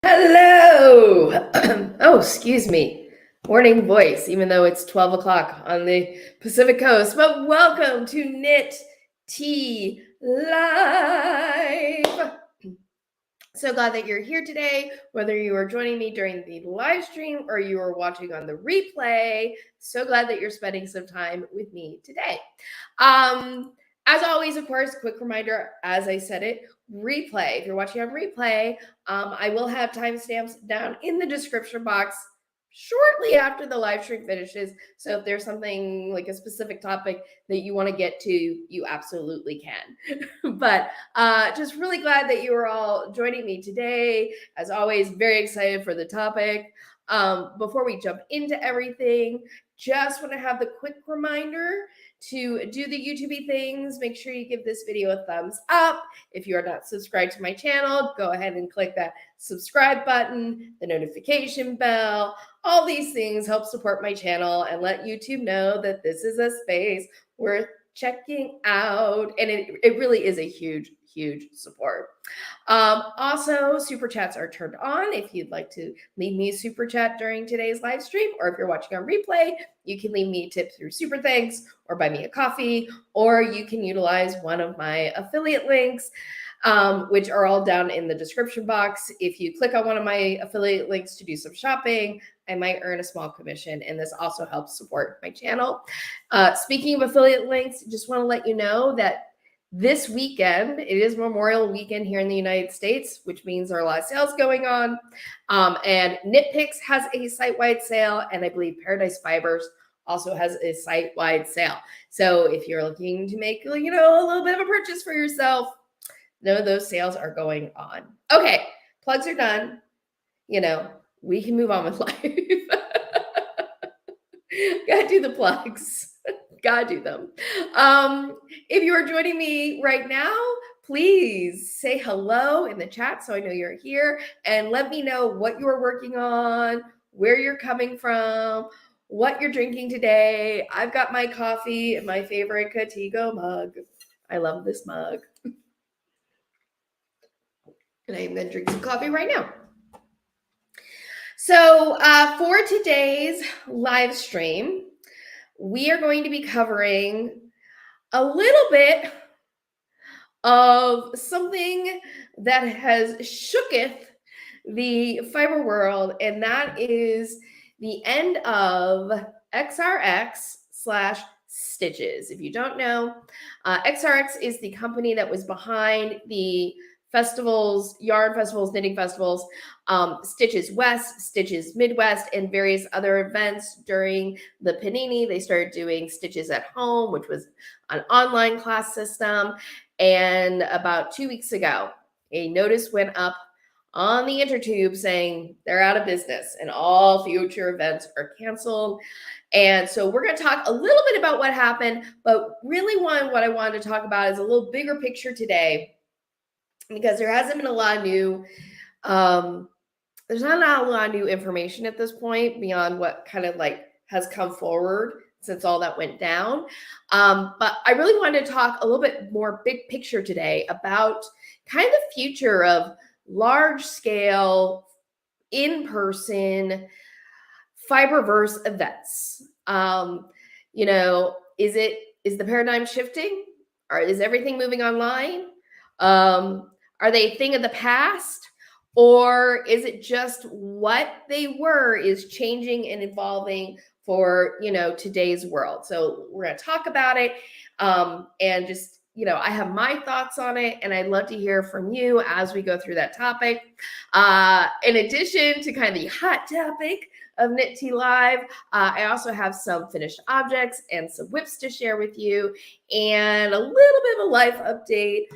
Hello. Oh, excuse me. Morning voice, even though it's 12 o'clock on the Pacific Coast. But welcome to Knit Tea Live. So glad that you're here today, whether you are joining me during the live stream or you are watching on the replay. So glad that you're spending some time with me today. As always, of course, quick reminder, as I said it, replay. If you're watching on replay, I will have timestamps down in the description box shortly after the live stream finishes. So if there's something like a specific topic that you want to get to, you absolutely can. But just really glad that you are all joining me today. As always, very excited for the topic. Before we jump into everything, just want to have the quick reminder to do the YouTube things. Make sure you give this video a thumbs up. If you are not subscribed to my channel, go ahead and click that subscribe button, the notification bell. All these things help support my channel and let YouTube know that this is a space worth checking out. And it really is a huge support. Also, super chats are turned on. If you'd like to leave me a super chat during today's live stream, or if you're watching on replay, you can leave me a tip through Super Thanks or buy me a coffee, or you can utilize one of my affiliate links, which are all down in the description box. If you click on one of my affiliate links to do some shopping, I might earn a small commission, and this also helps support my channel. Speaking of affiliate links, just want to let you know that this weekend, it is Memorial Weekend here in the United States, which means there are a lot of sales going on. And KnitPicks has a site-wide sale, and I believe Paradise Fibers also has a site-wide sale. So if you're looking to make, a little bit of a purchase for yourself, know those sales are going on. Okay, plugs are done. We can move on with life. Gotta do the plugs. Gotta do them. If you are joining me right now, please say hello in the chat so I know you're here, and let me know what you're working on, where you're coming from, what you're drinking today. I've got my coffee in my favorite Contigo mug. I love this mug. And I'm going to drink some coffee right now. So for today's live stream, we are going to be covering a little bit of something that has shooketh the fiber world, and that is the end of XRX/Sttiches. If you don't know, XRX is the company that was behind the festivals, yarn festivals, knitting festivals, Sttiches West, Sttiches Midwest, and various other events during the Panini. They started doing Stitches at Home, which was an online class system. And about 2 weeks ago, a notice went up on the intertube saying they're out of business and all future events are canceled. And so we're going to talk a little bit about what happened, but really what I wanted to talk about is a little bigger picture today, because there hasn't been a lot of new, there's not a lot of new information at this point beyond what kind of has come forward since all that went down. But I really wanted to talk a little bit more big picture today about kind of the future of large scale, in-person fiberverse events. Is the paradigm shifting? Or is everything moving online? Are they a thing of the past? Or is it just what they were is changing and evolving for, today's world? So we're going to talk about it, and just, I have my thoughts on it, and I'd love to hear from you as we go through that topic. In addition to kind of the hot topic of Knit Tea Live, I also have some finished objects and some whips to share with you, and a little bit of a life update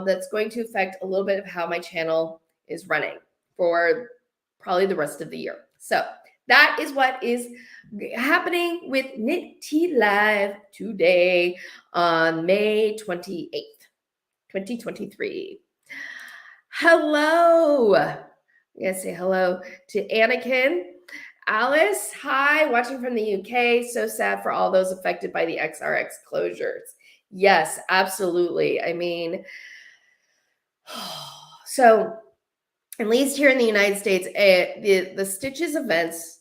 that's going to affect a little bit of how my channel is running for probably the rest of the year. So that is what is happening with Knit Tea Live today on May 28th, 2023. Hello. I'm going to say hello to Anakin. Alice, hi, watching from the UK. So sad for all those affected by the XRX closures. Yes, absolutely. I mean, so at least here in the United States, the Sttiches events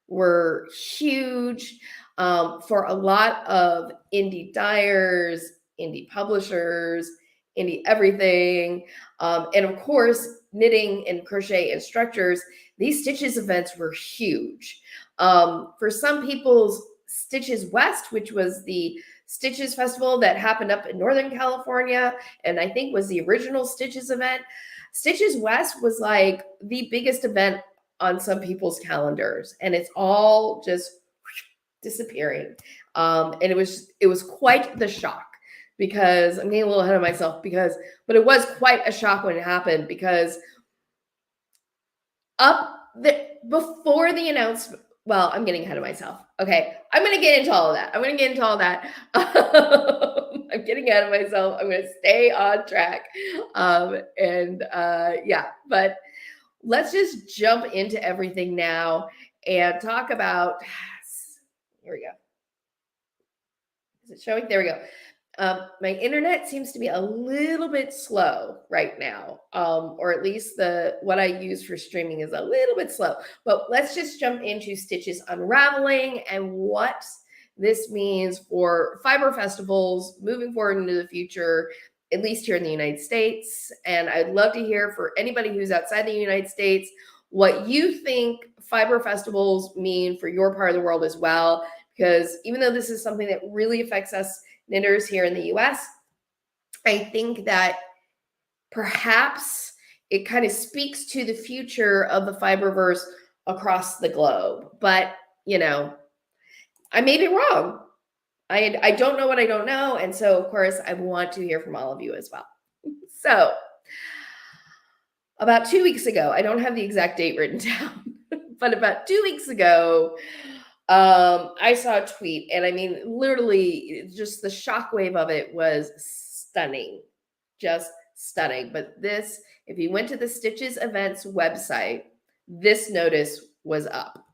were huge for a lot of indie dyers, indie publishers, indie everything. And of course, knitting and crochet instructors, these Sttiches events were huge. For some people's Sttiches West, which was the Stitches Festival that happened up in Northern California, and I think was the original Stitches event. Sttiches West was like the biggest event on some people's calendars, and it's all just disappearing. And it was quite the shock, because I'm getting a little ahead of myself, but it was quite a shock when it happened, because before the announcement, well, I'm getting ahead of myself. Okay, I'm going to get into all of that. I'm getting ahead of myself. I'm going to stay on track. Yeah, but let's just jump into everything now and talk about, here we go. Is it showing? There we go. My internet seems to be a little bit slow right now, or at least what I use for streaming is a little bit slow. But let's just jump into Sttiches Unravelling and what this means for fiber festivals moving forward into the future, at least here in the United States. And I'd love to hear for anybody who's outside the United States what you think fiber festivals mean for your part of the world as well. Because even though this is something that really affects us knitters here in the US, I think that perhaps it kind of speaks to the future of the fiberverse across the globe. But, I may be wrong. I don't know what I don't know. And so, of course, I want to hear from all of you as well. So, about 2 weeks ago, I don't have the exact date written down, but about 2 weeks ago, I saw a tweet, and I mean, literally, just the shockwave of it was stunning, just stunning. But this, if you went to the Sttiches Events website, this notice was up,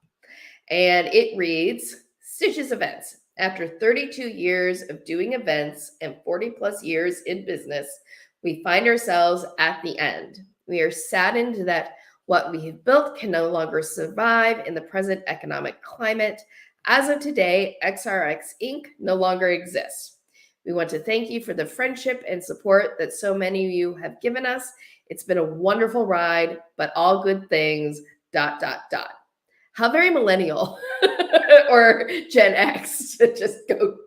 and it reads, Sttiches Events. After 32 years of doing events and 40 plus years in business, we find ourselves at the end. We are saddened that what we have built can no longer survive in the present economic climate. As of today, XRX Inc. no longer exists. We want to thank you for the friendship and support that so many of you have given us. It's been a wonderful ride, but all good things, ... How very millennial or Gen X to just go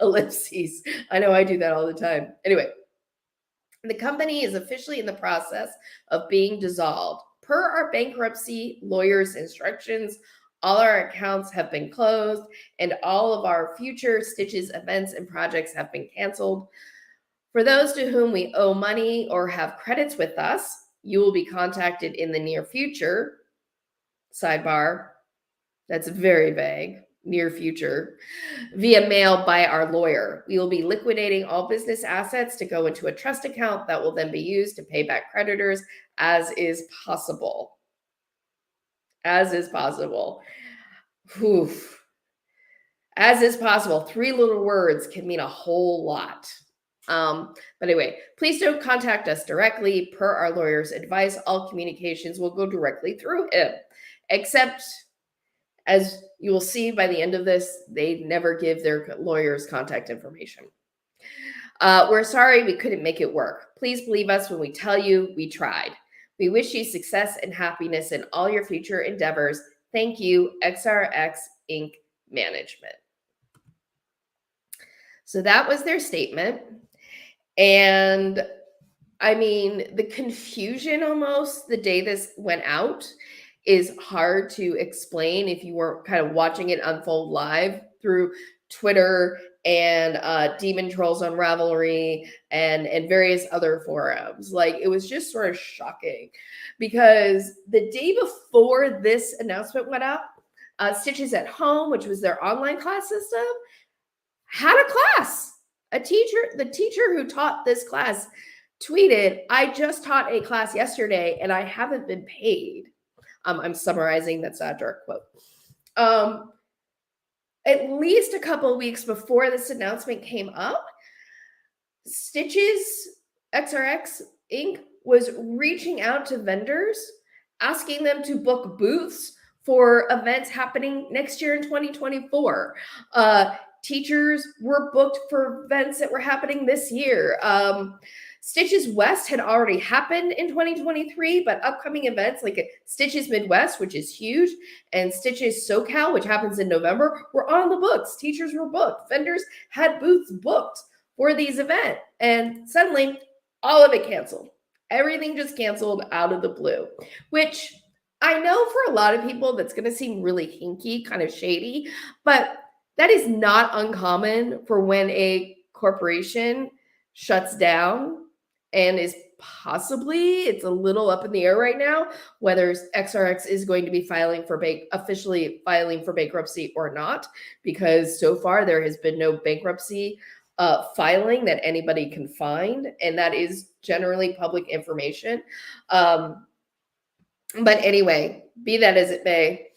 ellipses. I know I do that all the time. Anyway, the company is officially in the process of being dissolved. Per our bankruptcy lawyer's instructions, all our accounts have been closed and all of our future Sttiches events and projects have been canceled. For those to whom we owe money or have credits with us, you will be contacted in the near future. Sidebar, that's very vague. Near future, via mail by our lawyer. We will be liquidating all business assets to go into a trust account that will then be used to pay back creditors as is possible. As is possible. Oof. As is possible. 3 little words can mean a whole lot. But anyway, please don't contact us directly. Per our lawyer's advice, all communications will go directly through him. Except, as you will see by the end of this, they never give their lawyer's contact information. We're sorry we couldn't make it work. Please believe us when we tell you we tried. We wish you success and happiness in all your future endeavors. Thank you, XRX Inc. Management. So that was their statement. And I mean, the confusion almost the day this went out is hard to explain if you weren't kind of watching it unfold live through Twitter and Demon Trolls on Ravelry and various other forums. Like, it was just sort of shocking because the day before this announcement went up, Stitches at Home, which was their online class system, had a class. The teacher who taught this class tweeted, "I just taught a class yesterday and I haven't been paid." I'm summarizing, that's not a direct quote. At least a couple of weeks before this announcement came up, Stitches XRX Inc. was reaching out to vendors asking them to book booths for events happening next year in 2024. Teachers were booked for events that were happening this year. Sttiches West had already happened in 2023, but upcoming events like Sttiches Midwest, which is huge, and Sttiches SoCal, which happens in November, were on the books. Teachers were booked. Vendors had booths booked for these events. And suddenly, all of it canceled. Everything just canceled out of the blue, which I know for a lot of people that's going to seem really hinky, kind of shady, but that is not uncommon for when a corporation shuts down and is possibly, it's a little up in the air right now, whether XRX is going to be officially filing for bankruptcy or not, because so far there has been no bankruptcy filing that anybody can find, and that is generally public information. But anyway, be that as it may,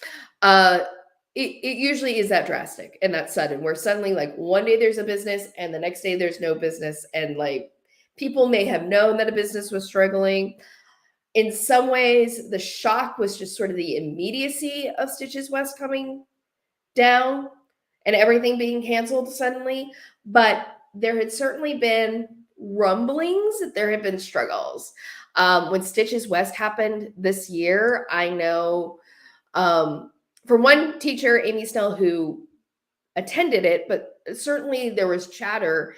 it usually is that drastic and that sudden, where suddenly like one day there's a business and the next day there's no business, and like people may have known that a business was struggling. In some ways, the shock was just sort of the immediacy of Sttiches West coming down and everything being canceled suddenly. But there had certainly been rumblings that there had been struggles. When Sttiches West happened this year, I know for one teacher, Amy Snell, who attended it, but certainly there was chatter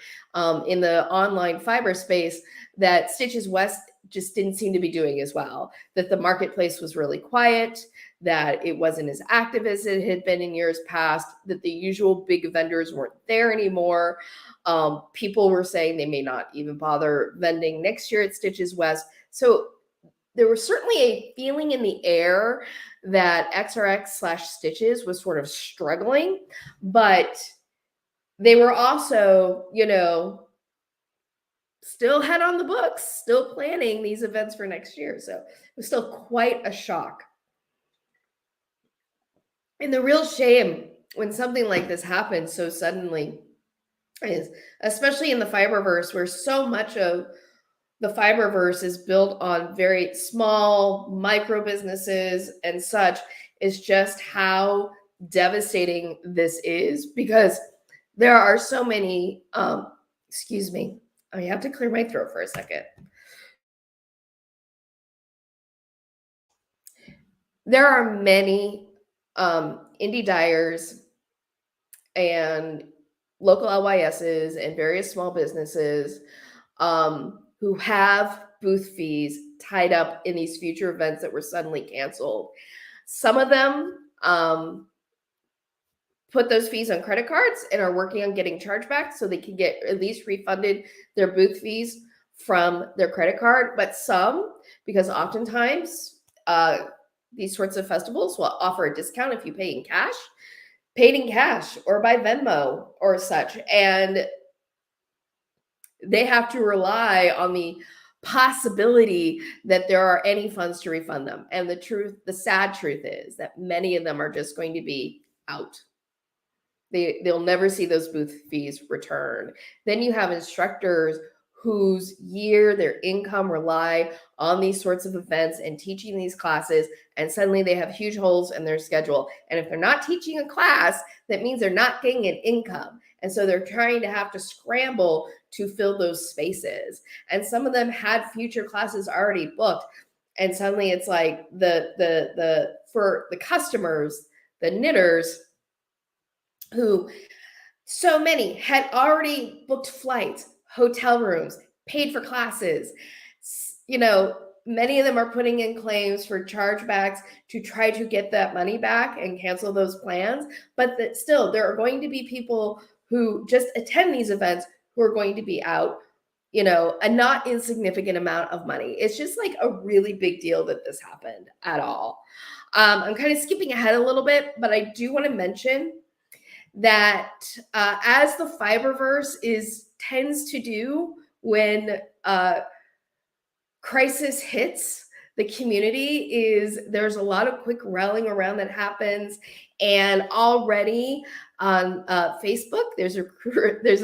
in the online fiber space that Sttiches West just didn't seem to be doing as well, that the marketplace was really quiet, that it wasn't as active as it had been in years past, that the usual big vendors weren't there anymore. People were saying they may not even bother vending next year at Sttiches West. So there was certainly a feeling in the air that XRX/Sttiches was sort of struggling, but they were also, still had on the books, still planning these events for next year. So it was still quite a shock. And the real shame when something like this happens so suddenly is, especially in the fiberverse, where so much of the fiberverse is built on very small micro businesses and such, is just how devastating this is, because there are so many, excuse me, I have to clear my throat for a second. There are many indie dyers and local LYSs and various small businesses who have booth fees tied up in these future events that were suddenly canceled. Some of them put those fees on credit cards and are working on getting chargebacks so they can get at least refunded their booth fees from their credit card. But some, because oftentimes these sorts of festivals will offer a discount if you pay in cash, paid in cash or by Venmo or such. And they have to rely on the possibility that there are any funds to refund them. And the sad truth is that many of them are just going to be out. They'll never see those booth fees return. Then you have instructors whose their income rely on these sorts of events and teaching these classes, and suddenly they have huge holes in their schedule. And if they're not teaching a class, that means they're not getting an income. And so they're trying to have to scramble to fill those spaces. And some of them had future classes already booked. And suddenly it's like for the customers, the knitters, who so many had already booked flights, hotel rooms, paid for classes. Many of them are putting in claims for chargebacks to try to get that money back and cancel those plans. But still, there are going to be people who just attend these events who are going to be out, a not insignificant amount of money. It's just like a really big deal that this happened at all. I'm kind of skipping ahead a little bit, but I do want to mention that as the fiberverse tends to do when crisis hits the community, there's a lot of quick rallying around that happens. And already on Facebook, there's a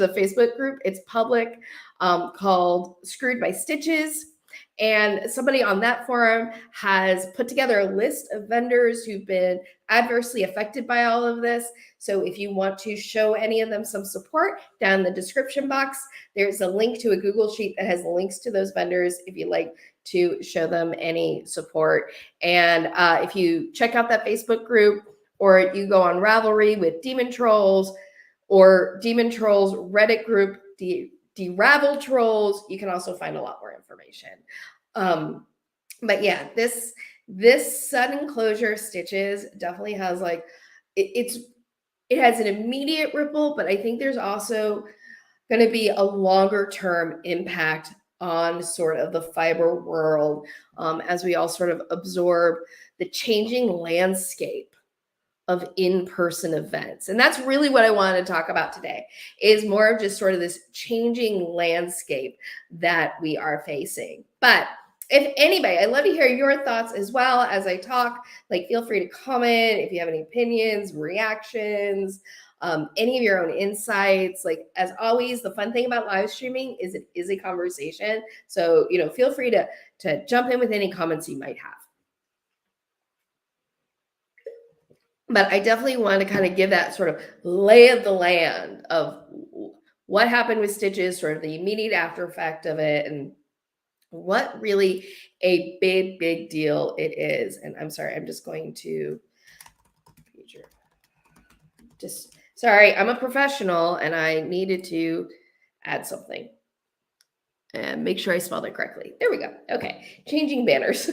Facebook group, it's public, called Screwed by Stitches. And somebody on that forum has put together a list of vendors who've been adversely affected by all of this. So if you want to show any of them some support, down in the description box, there's a link to a Google Sheet that has links to those vendors if you'd like to show them any support. And if you check out that Facebook group, or you go on Ravelry with Demon Trolls, or Demon Trolls Reddit group, DeRavelled Trolls, you can also find a lot more information. But yeah, this sudden closure of Sttiches definitely has like, it has an immediate ripple, but I think there's also going to be a longer term impact on sort of the fiber world as we all sort of absorb the changing landscape of in-person events. And that's really what I wanted to talk about today, is more of just sort of this changing landscape that we are facing. But if anybody, I'd love to hear your thoughts as well as I talk. Like, feel free to comment if you have any opinions, reactions, any of your own insights. Like, as always, the fun thing about live streaming is it is a conversation. So, feel free to jump in with any comments you might have. But I definitely want to kind of give that sort of lay of the land of what happened with Sttiches, sort of the immediate after effect of it, and what really a big deal it is. And I'm sorry, I'm just going to sorry, I'm a professional and I needed to add something and make sure I spelled it correctly. There we go. Okay, changing banners.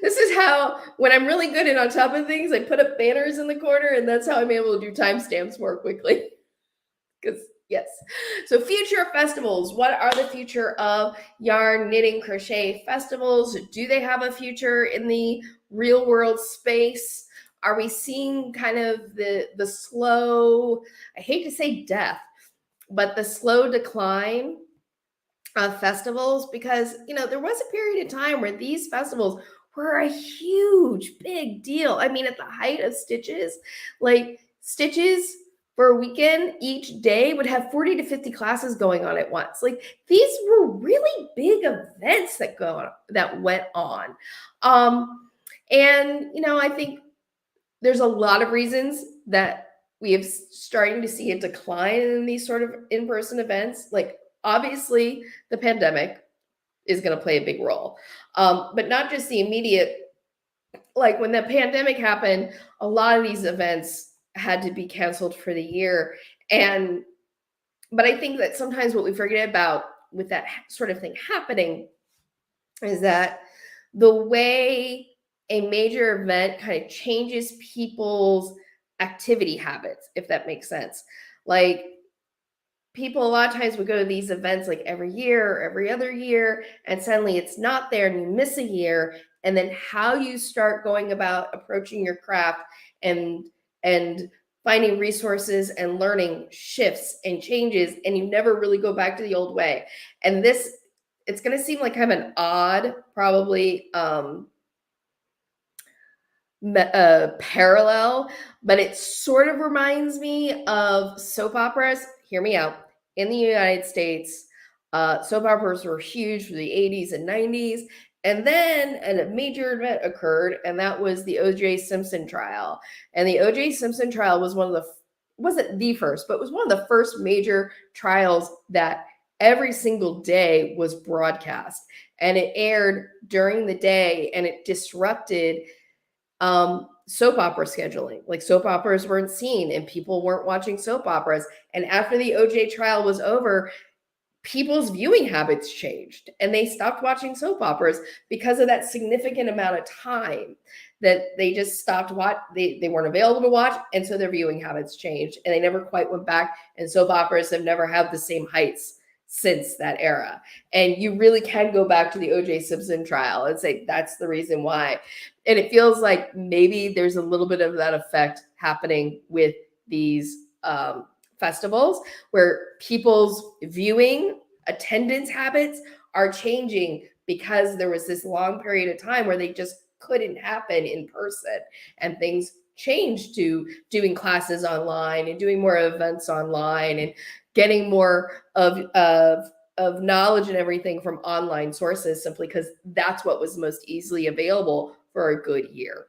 This is how, when I'm really good and on top of things, I put up banners in the corner, and that's how I'm able to do timestamps more quickly. Because yes. So future festivals. What are the future of yarn, knitting, crochet festivals? Do they have a future in the real world space? Are we seeing kind of the slow, I hate to say death, but the slow decline of festivals? Because there was a period of time where these festivals were a huge big deal. I mean, at the height of Sttiches, like Sttiches for a weekend each day would have 40 to 50 classes going on at once. Like, these were really big events that went on. And I think there's a lot of reasons that we have starting to see a decline in these sort of in-person events. Like, obviously, the pandemic is going to play a big role, but not just the immediate. Like, when the pandemic happened, a lot of these events had to be canceled for the year. But I think that sometimes what we forget about with that sort of thing happening is that the way a major event kind of changes people's activity habits, if that makes sense. Like, people a lot of times would go to these events like every year or every other year, and suddenly it's not there and you miss a year. And then how you start going about approaching your craft and finding resources and learning shifts and changes, and you never really go back to the old way. And it's going to seem like kind of an odd, probably, parallel, but it sort of reminds me of soap operas. Hear me out. In the United States, soap operas were huge for the 80s and 90s. And then a major event occurred, and that was the O.J. Simpson trial. And the O.J. Simpson trial was wasn't the first, but it was one of the first major trials that every single day was broadcast. And it aired during the day, and it disrupted soap opera scheduling. Like, soap operas weren't seen and people weren't watching soap operas. And after the OJ trial was over, people's viewing habits changed and they stopped watching soap operas because of that significant amount of time that they just stopped they weren't available to watch. And so their viewing habits changed and they never quite went back. And soap operas have never had the same heights since that era. And you really can go back to the O.J. Simpson trial and say that's the reason why. And it feels like maybe there's a little bit of that effect happening with these festivals, where people's viewing attendance habits are changing because there was this long period of time where they just couldn't happen in person, and things changed to doing classes online and doing more events online and getting more of of knowledge and everything from online sources simply because that's what was most easily available for a good year.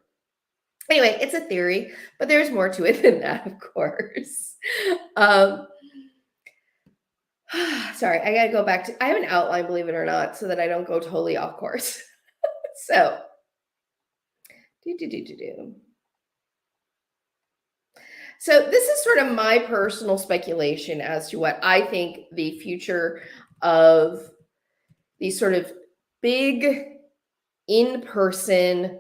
Anyway, it's a theory, but there's more to it than that, of course. Sorry, I got to go back to, I have an outline, believe it or not, so that I don't go totally off course. So, So this is sort of my personal speculation as to what I think the future of these sort of big in-person,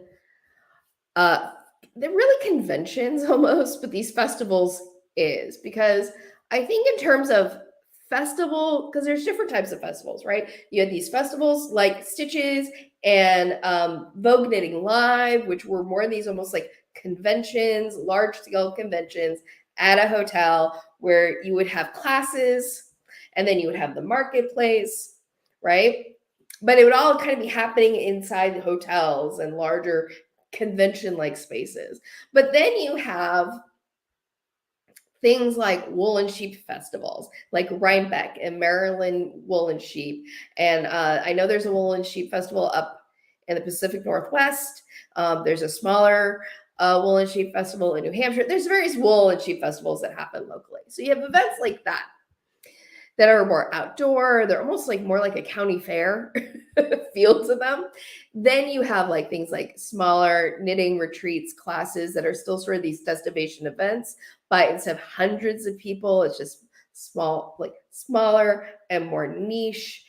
they're really conventions almost, but these festivals is, because I think in terms of festival, because there's different types of festivals, right? You had these festivals like Sttiches and Vogue Knitting Live, which were more of these almost like conventions, large scale conventions at a hotel where you would have classes and then you would have the marketplace, right? But it would all kind of be happening inside the hotels and larger convention like spaces. But then you have things like wool and sheep festivals, like Rhinebeck and Maryland Wool and Sheep. And I know there's a wool and sheep festival up in the Pacific Northwest. There's a smaller wool and sheep festival in New Hampshire. There's various wool and sheep festivals that happen locally. So you have events like that that are more outdoor. They're almost like more like a county fair feel to them. Then you have like things like smaller knitting retreats, classes that are still sort of these destination events, but instead of hundreds of people, it's just small, like smaller and more niche,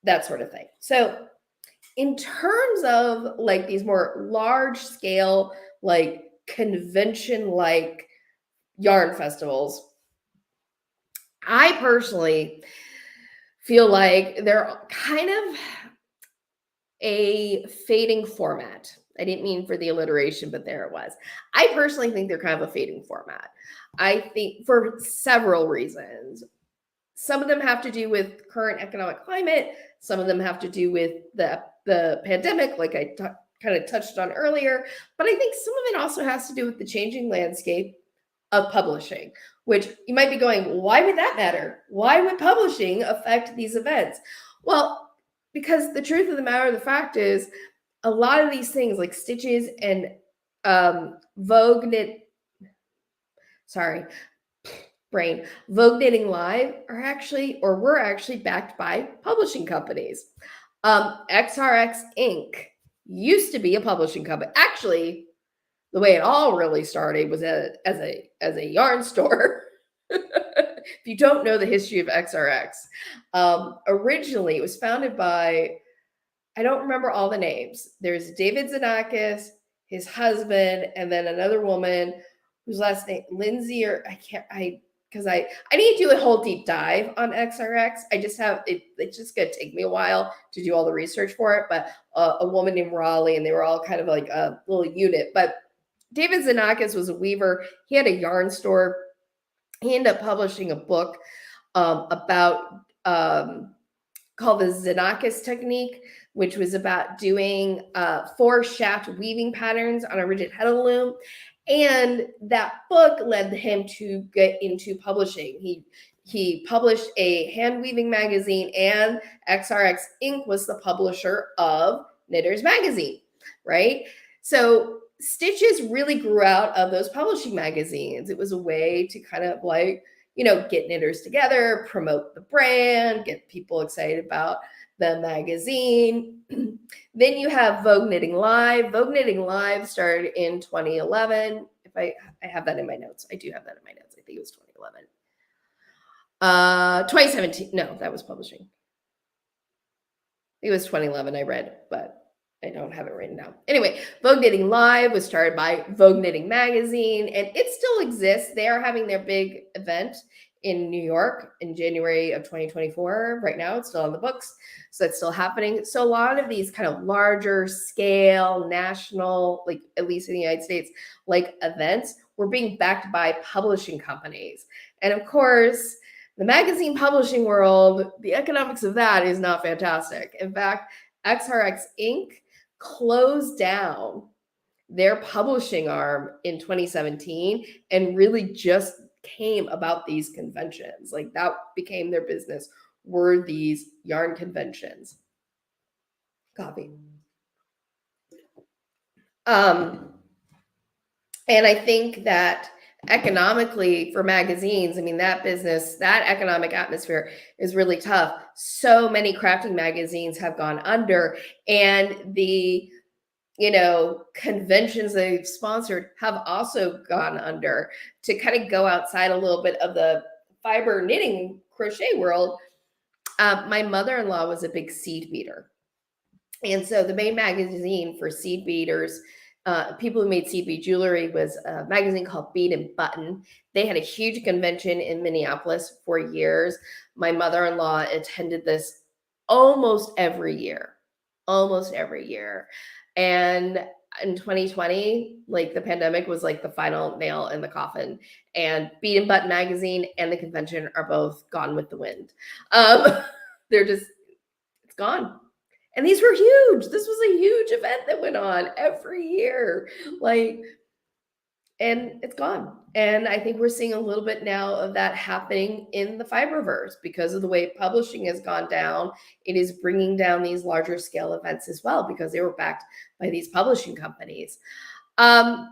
that sort of thing. So in terms of like these more large scale, like convention like yarn festivals, I personally feel like they're kind of a fading format. I didn't mean for the alliteration, but there it was. I personally think they're kind of a fading format. I think for several reasons. Some of them have to do with current economic climate. Some of them have to do with the pandemic, like I kind of touched on earlier. But I think some of it also has to do with the changing landscape of publishing, which you might be going, why would that matter? Why would publishing affect these events? Well, because the truth of the matter, the fact is, a lot of these things like Sttiches and Vogue Knitting Live are actually, or were actually backed by publishing companies. XRX Inc. used to be a publishing company. Actually, the way it all really started was as a yarn store. If you don't know the history of XRX, originally it was founded by, I don't remember all the names. There's David Xenakis, his husband, and then another woman whose last name, Lindsay, or because I need to do a whole deep dive on XRX. I just have, it's just going to take me a while to do all the research for it, but a woman named Raleigh, and they were all kind of like a little unit. But David Xenakis was a weaver. He had a yarn store. He ended up publishing a book about called the Xenakis technique, which was about doing 4 shaft weaving patterns on a rigid heddle loom. And that book led him to get into publishing. He published a hand weaving magazine, and XRX Inc. was the publisher of Knitters Magazine, right? So Sttiches really grew out of those publishing magazines. It was a way to kind of like, get knitters together, promote the brand, get people excited about the magazine. Then you have Vogue Knitting Live. Vogue Knitting Live started in 2011. If I have that in my notes. I do have that in my notes. I think it was 2011. 2017. No, that was publishing. It was 2011 I read, but I don't have it written down. Anyway, Vogue Knitting Live was started by Vogue Knitting Magazine, and it still exists. They are having their big event in New York in January of 2024. Right now, it's still on the books, so it's still happening. So a lot of these kind of larger scale, national, like at least in the United States, like events were being backed by publishing companies. And of course, the magazine publishing world, the economics of that is not fantastic. In fact, XRX Inc. closed down their publishing arm in 2017 and really just came about these conventions. Like that became their business were these yarn conventions. Coffee. And I think that economically for magazines, I mean, that business, that economic atmosphere is really tough. So many crafting magazines have gone under, and the conventions they've sponsored have also gone under. To kind of go outside a little bit of the fiber knitting crochet world, my mother-in-law was a big seed beater. And so the main magazine for seed beaters, people who made seed bead jewelry, was a magazine called Bead and Button. They had a huge convention in Minneapolis for years. My mother-in-law attended this almost every year. And in 2020, like, the pandemic was like the final nail in the coffin, and Bead and Button magazine and the convention are both gone with the wind. It's gone. And these were huge. This was a huge event that went on every year. And it's gone. And I think we're seeing a little bit now of that happening in the fiberverse because of the way publishing has gone down. It is bringing down these larger scale events as well because they were backed by these publishing companies. But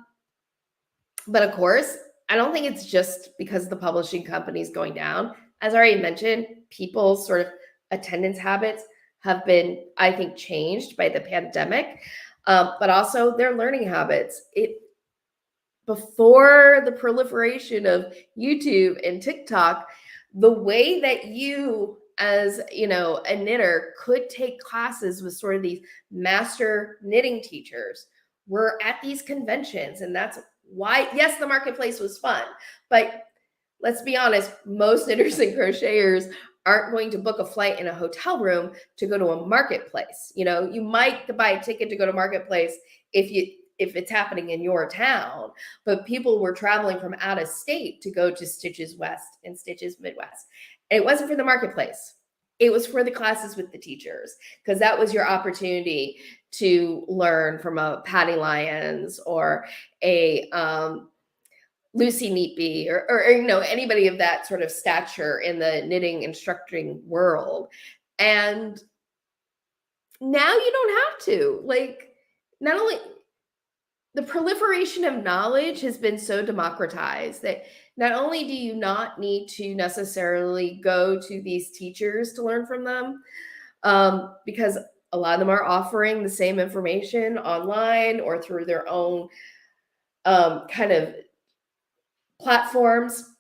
of course, I don't think it's just because the publishing companies going down. As I already mentioned, people's sort of attendance habits have been, I think, changed by the pandemic, but also their learning habits. Before the proliferation of YouTube and TikTok, the way that you, as a knitter, could take classes with sort of these master knitting teachers were at these conventions. And that's why, yes, the marketplace was fun, but let's be honest, most knitters and crocheters aren't going to book a flight in a hotel room to go to a marketplace. You might buy a ticket to go to marketplace if it's happening in your town, but people were traveling from out of state to go to Sttiches West and Stitches Midwest. And it wasn't for the marketplace. It was for the classes with the teachers, because that was your opportunity to learn from a Patty Lyons or a Lucy Neatby or anybody of that sort of stature in the knitting instructing world. And now you don't have to. Not only the proliferation of knowledge has been so democratized that not only do you not need to necessarily go to these teachers to learn from them, because a lot of them are offering the same information online or through their own kind of platforms,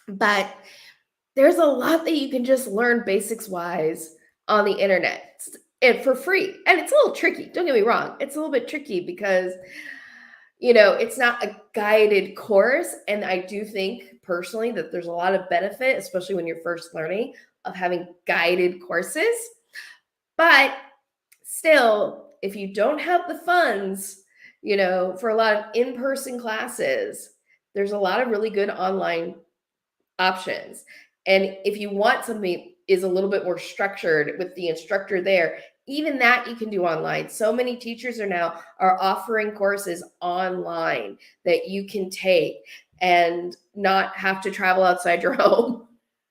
but there's a lot that you can just learn basics wise on the internet and for free. And it's a little tricky. Don't get me wrong. It's a little bit tricky because, it's not a guided course. And I do think personally that there's a lot of benefit, especially when you're first learning, of having guided courses. But still, if you don't have the funds, for a lot of in-person classes, there's a lot of really good online options. And if you want something is a little bit more structured with the instructor there, even that you can do online. So many teachers are offering courses online that you can take and not have to travel outside your home.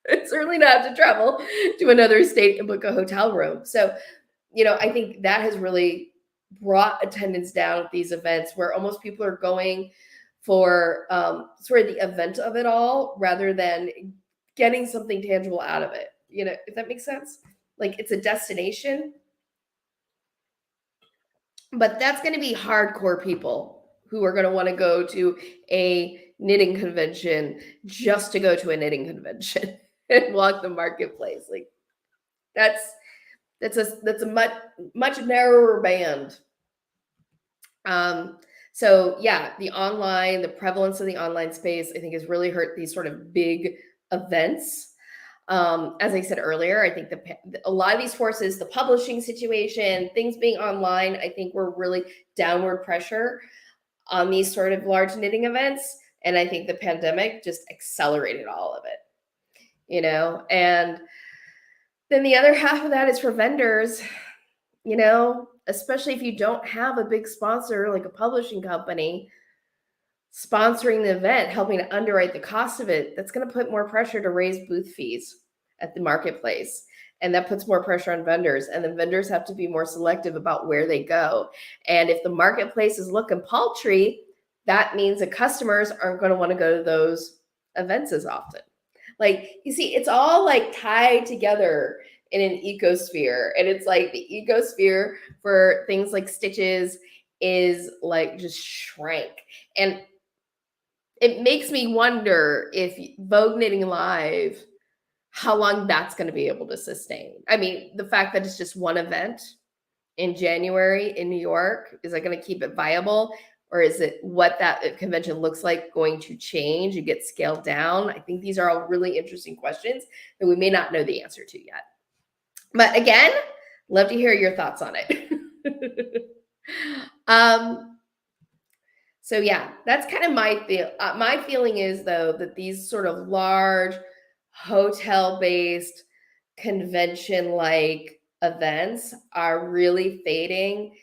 And certainly not have to travel to another state and book a hotel room. So, I think that has really brought attendance down at these events where almost people are going for sort of the event of it all rather than getting something tangible out of it. If that makes sense. It's a destination, but that's going to be hardcore people who are going to want to go to a knitting convention just to go to a knitting convention and walk the marketplace. That's a much narrower band. So yeah, the prevalence of the online space, I think, has really hurt these sort of big events. As I said earlier, I think a lot of these forces, the publishing situation, things being online, I think were really downward pressure on these sort of large knitting events. And I think the pandemic just accelerated all of it, and then the other half of that is for vendors, especially if you don't have a big sponsor like a publishing company sponsoring the event, helping to underwrite the cost of it. That's going to put more pressure to raise booth fees. at the marketplace. And that puts more pressure on vendors. And then vendors have to be more selective about where they go. And if the marketplace is looking paltry, that means that customers aren't going to want to go to those events as often. Like, you see, it's all like tied together in an ecosphere. And it's like the ecosphere for things like Sttiches is like just shrank. And it makes me wonder if Vogue Knitting Live, how long that's going to be able to sustain. I mean, the fact that it's just one event in January in New York, is that going to keep it viable? Or is it what that convention looks like going to change and get scaled down? I think these are all really interesting questions that we may not know the answer to yet. But again, love to hear your thoughts on it. So yeah, that's kind of my feeling is, though, that these sort of large hotel-based convention-like events are really fading.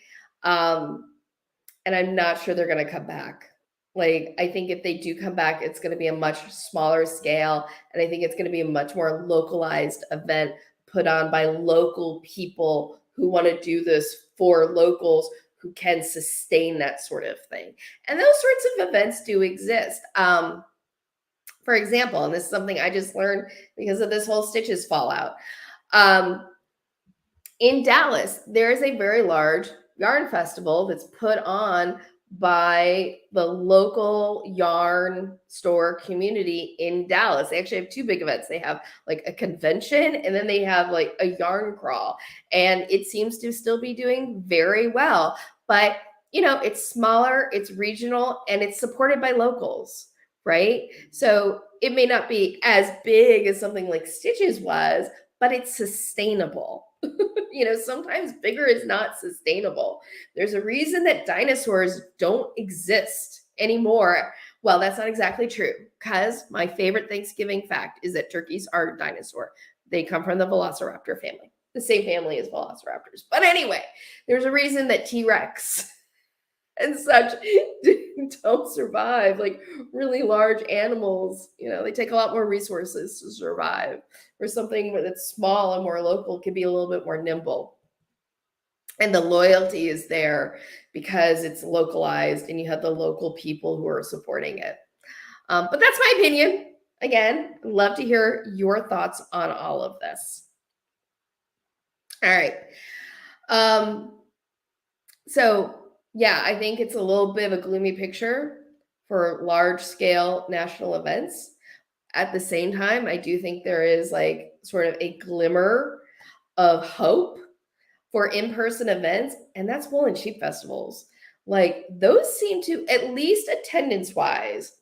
And I'm not sure they're going to come back. Like, I think if they do come back, it's going to be a much smaller scale. And I think it's going to be a much more localized event put on by local people who want to do this for locals who can sustain that sort of thing. And those sorts of events do exist. For example, and this is something I just learned because of this whole Sttiches fallout. In Dallas, there is a very large yarn festival that's put on by the local yarn store community in Dallas. They actually have two big events. They have like a convention, and then they have like a yarn crawl. And it seems to still be doing very well. But, you know, it's smaller, it's regional, and it's supported by locals, right? So it may not be as big as something like Sttiches was, but it's sustainable. You know, sometimes bigger is not sustainable. There's a reason that dinosaurs don't exist anymore. Well, that's not exactly true, because my favorite Thanksgiving fact is that turkeys are a dinosaur. They come from the Velociraptor family, the same family as velociraptors. But anyway, there's a reason that T-Rex and such don't survive. Like, really large animals, you know, they take a lot more resources to survive. Or something that's small and more local can be a little bit more nimble. And the loyalty is there because it's localized and you have the local people who are supporting it. But that's my opinion. Again, I'd love to hear your thoughts on all of this. All right. So yeah, I think it's a little bit of a gloomy picture for large scale national events. At the same time, I do think there is like sort of a glimmer of hope for in-person events, and that's wool and sheep festivals. Like, those seem to, at least attendance-wise,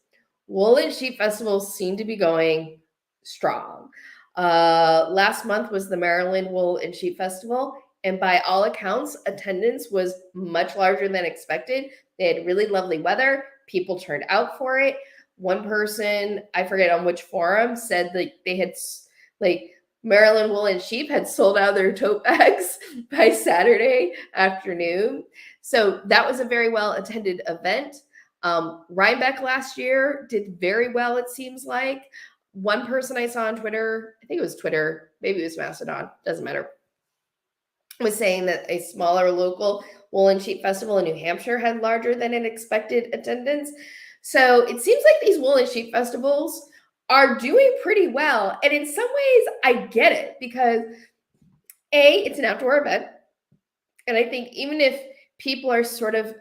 wool and sheep festivals seem to be going strong. Last month was the Maryland Wool and Sheep Festival, and by all accounts, attendance was much larger than expected. They had really lovely weather. People turned out for it. One person, I forget on which forum, said that they had, like, Maryland Wool and Sheep had sold out their tote bags by Saturday afternoon. So that was a very well attended event. Rhinebeck last year did very well, it seems like. One person I saw on Twitter, I think it was Twitter, maybe it was Mastodon, doesn't matter, was saying that a smaller local wool and sheep festival in New Hampshire had larger than an expected attendance. So it seems like these wool and sheep festivals are doing pretty well. And in some ways, I get it, because A, it's an outdoor event. And I think even if people are sort of,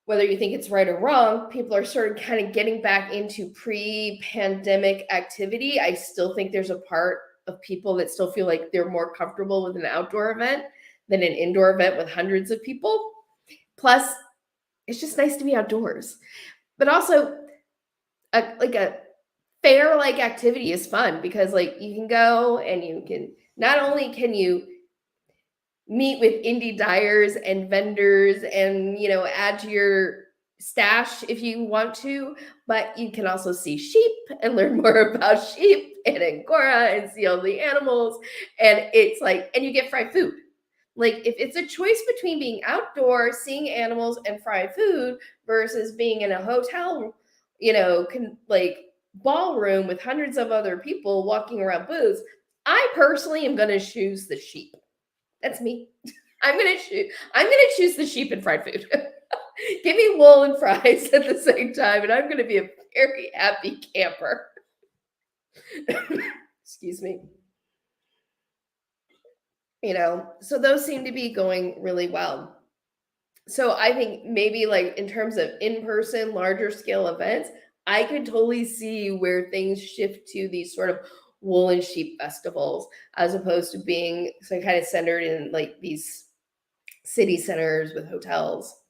whether you think it's right or wrong, people are sort of kind of getting back into pre-pandemic activity, I still think there's a part of people that still feel like they're more comfortable with an outdoor event than an indoor event with hundreds of people. Plus, it's just nice to be outdoors. But also, a fair-like activity is fun, because like you can go and you can, not only can you meet with indie dyers and vendors and, you know, add to your stash if you want to, but you can also see sheep and learn more about sheep and Angora and see all the animals. And it's like, and you get fried food. Like, if it's a choice between being outdoors, seeing animals and fried food versus being in a hotel, you know, like ballroom with hundreds of other people walking around booths, I personally am going to choose the sheep. That's me. I'm going to choose the sheep and fried food. Give me wool and fries at the same time, and I'm going to be a very happy camper. Excuse me. So those seem to be going really well. So I think maybe like in terms of in-person, larger scale events, I could totally see where things shift to these sort of wool and sheep festivals as opposed to being some kind of centered in like these city centers with hotels.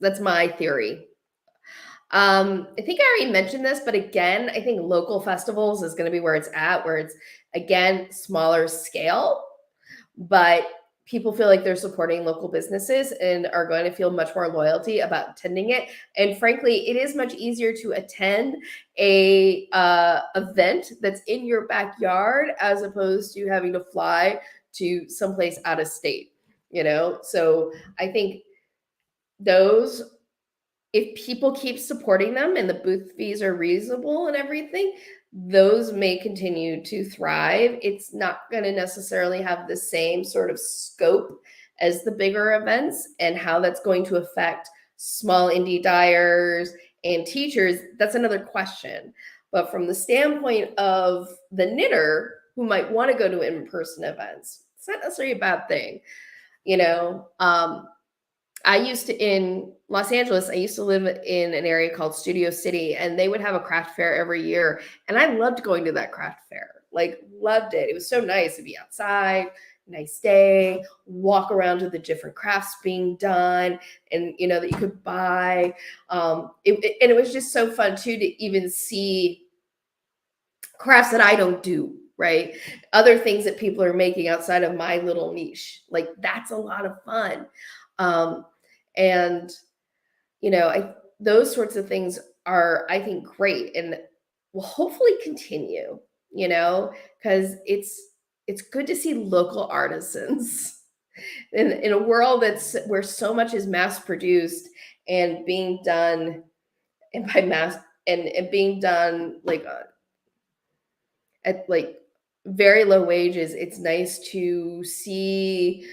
That's my theory. I think I already mentioned this, but again, I think local festivals is going to be where it's at, where it's again smaller scale, but people feel like they're supporting local businesses and are going to feel much more loyalty about attending it. And frankly, it is much easier to attend a event that's in your backyard as opposed to having to fly to someplace out of state. So I think those, if people keep supporting them and the booth fees are reasonable and everything, those may continue to thrive. It's not going to necessarily have the same sort of scope as the bigger events, and how that's going to affect small indie dyers and teachers, that's another question. But from the standpoint of the knitter who might want to go to in-person events, it's not necessarily a bad thing. I used to, in Los Angeles, I used to live in an area called Studio City, and they would have a craft fair every year. And I loved going to that craft fair, like loved it. It was so nice to be outside, nice day, walk around to the different crafts being done and, that you could buy. And it was just so fun too, to even see crafts that I don't do, right? Other things that people are making outside of my little niche. Like that's a lot of fun. And those sorts of things are, I think, great and will hopefully continue, because it's good to see local artisans in a world where so much is mass produced and being done, and by mass and being done like at like very low wages. It's nice to see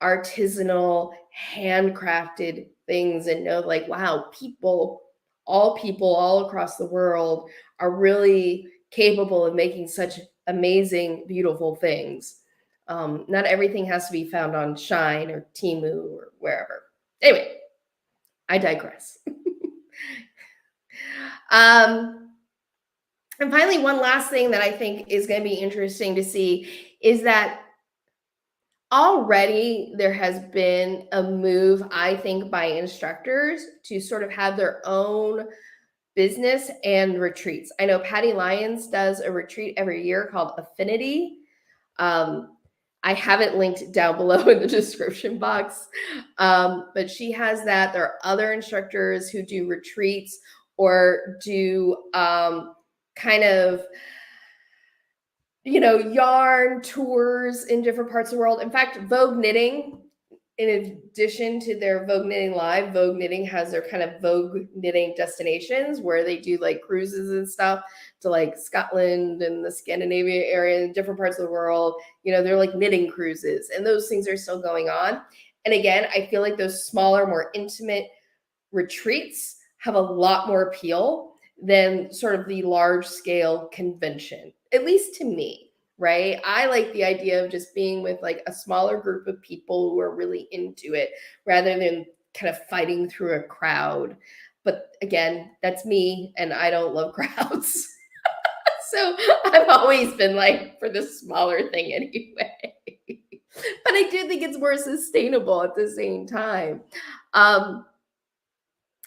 artisanal, handcrafted things and know like, wow, people all across the world are really capable of making such amazing, beautiful things. Not everything has to be found on Shine or Temu or wherever. Anyway, I digress. And finally, one last thing that I think is going to be interesting to see is that already there has been a move, I think, by instructors to sort of have their own business and retreats. I know Patty Lyons does a retreat every year called Affinity. I have it linked down below in the description box, but she has that. There are other instructors who do retreats or do kind of yarn tours in different parts of the world. In fact, Vogue Knitting, in addition to their Vogue Knitting Live, Vogue Knitting has their kind of Vogue Knitting destinations where they do like cruises and stuff to like Scotland and the Scandinavia area and different parts of the world. They're like knitting cruises, and those things are still going on. And again, I feel like those smaller, more intimate retreats have a lot more appeal than sort of the large scale convention, at least to me, right? I like the idea of just being with like a smaller group of people who are really into it rather than kind of fighting through a crowd. But again, that's me, and I don't love crowds. So I've always been like for the smaller thing anyway. But I do think it's more sustainable at the same time.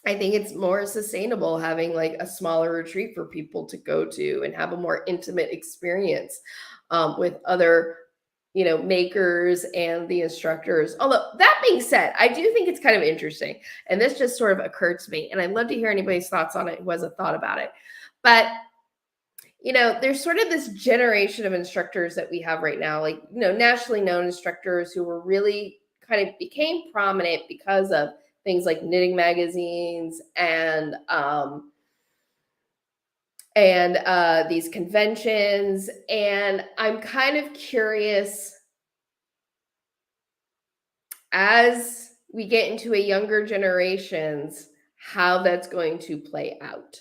I think it's more sustainable having like a smaller retreat for people to go to and have a more intimate experience with other, makers and the instructors. Although that being said, I do think it's kind of interesting. And this just sort of occurred to me. And I'd love to hear anybody's thoughts on it who has a thought about it. But, there's sort of this generation of instructors that we have right now, like, nationally known instructors who were really kind of became prominent because of things like knitting magazines and and these conventions. And I'm kind of curious, as we get into a younger generations, how that's going to play out.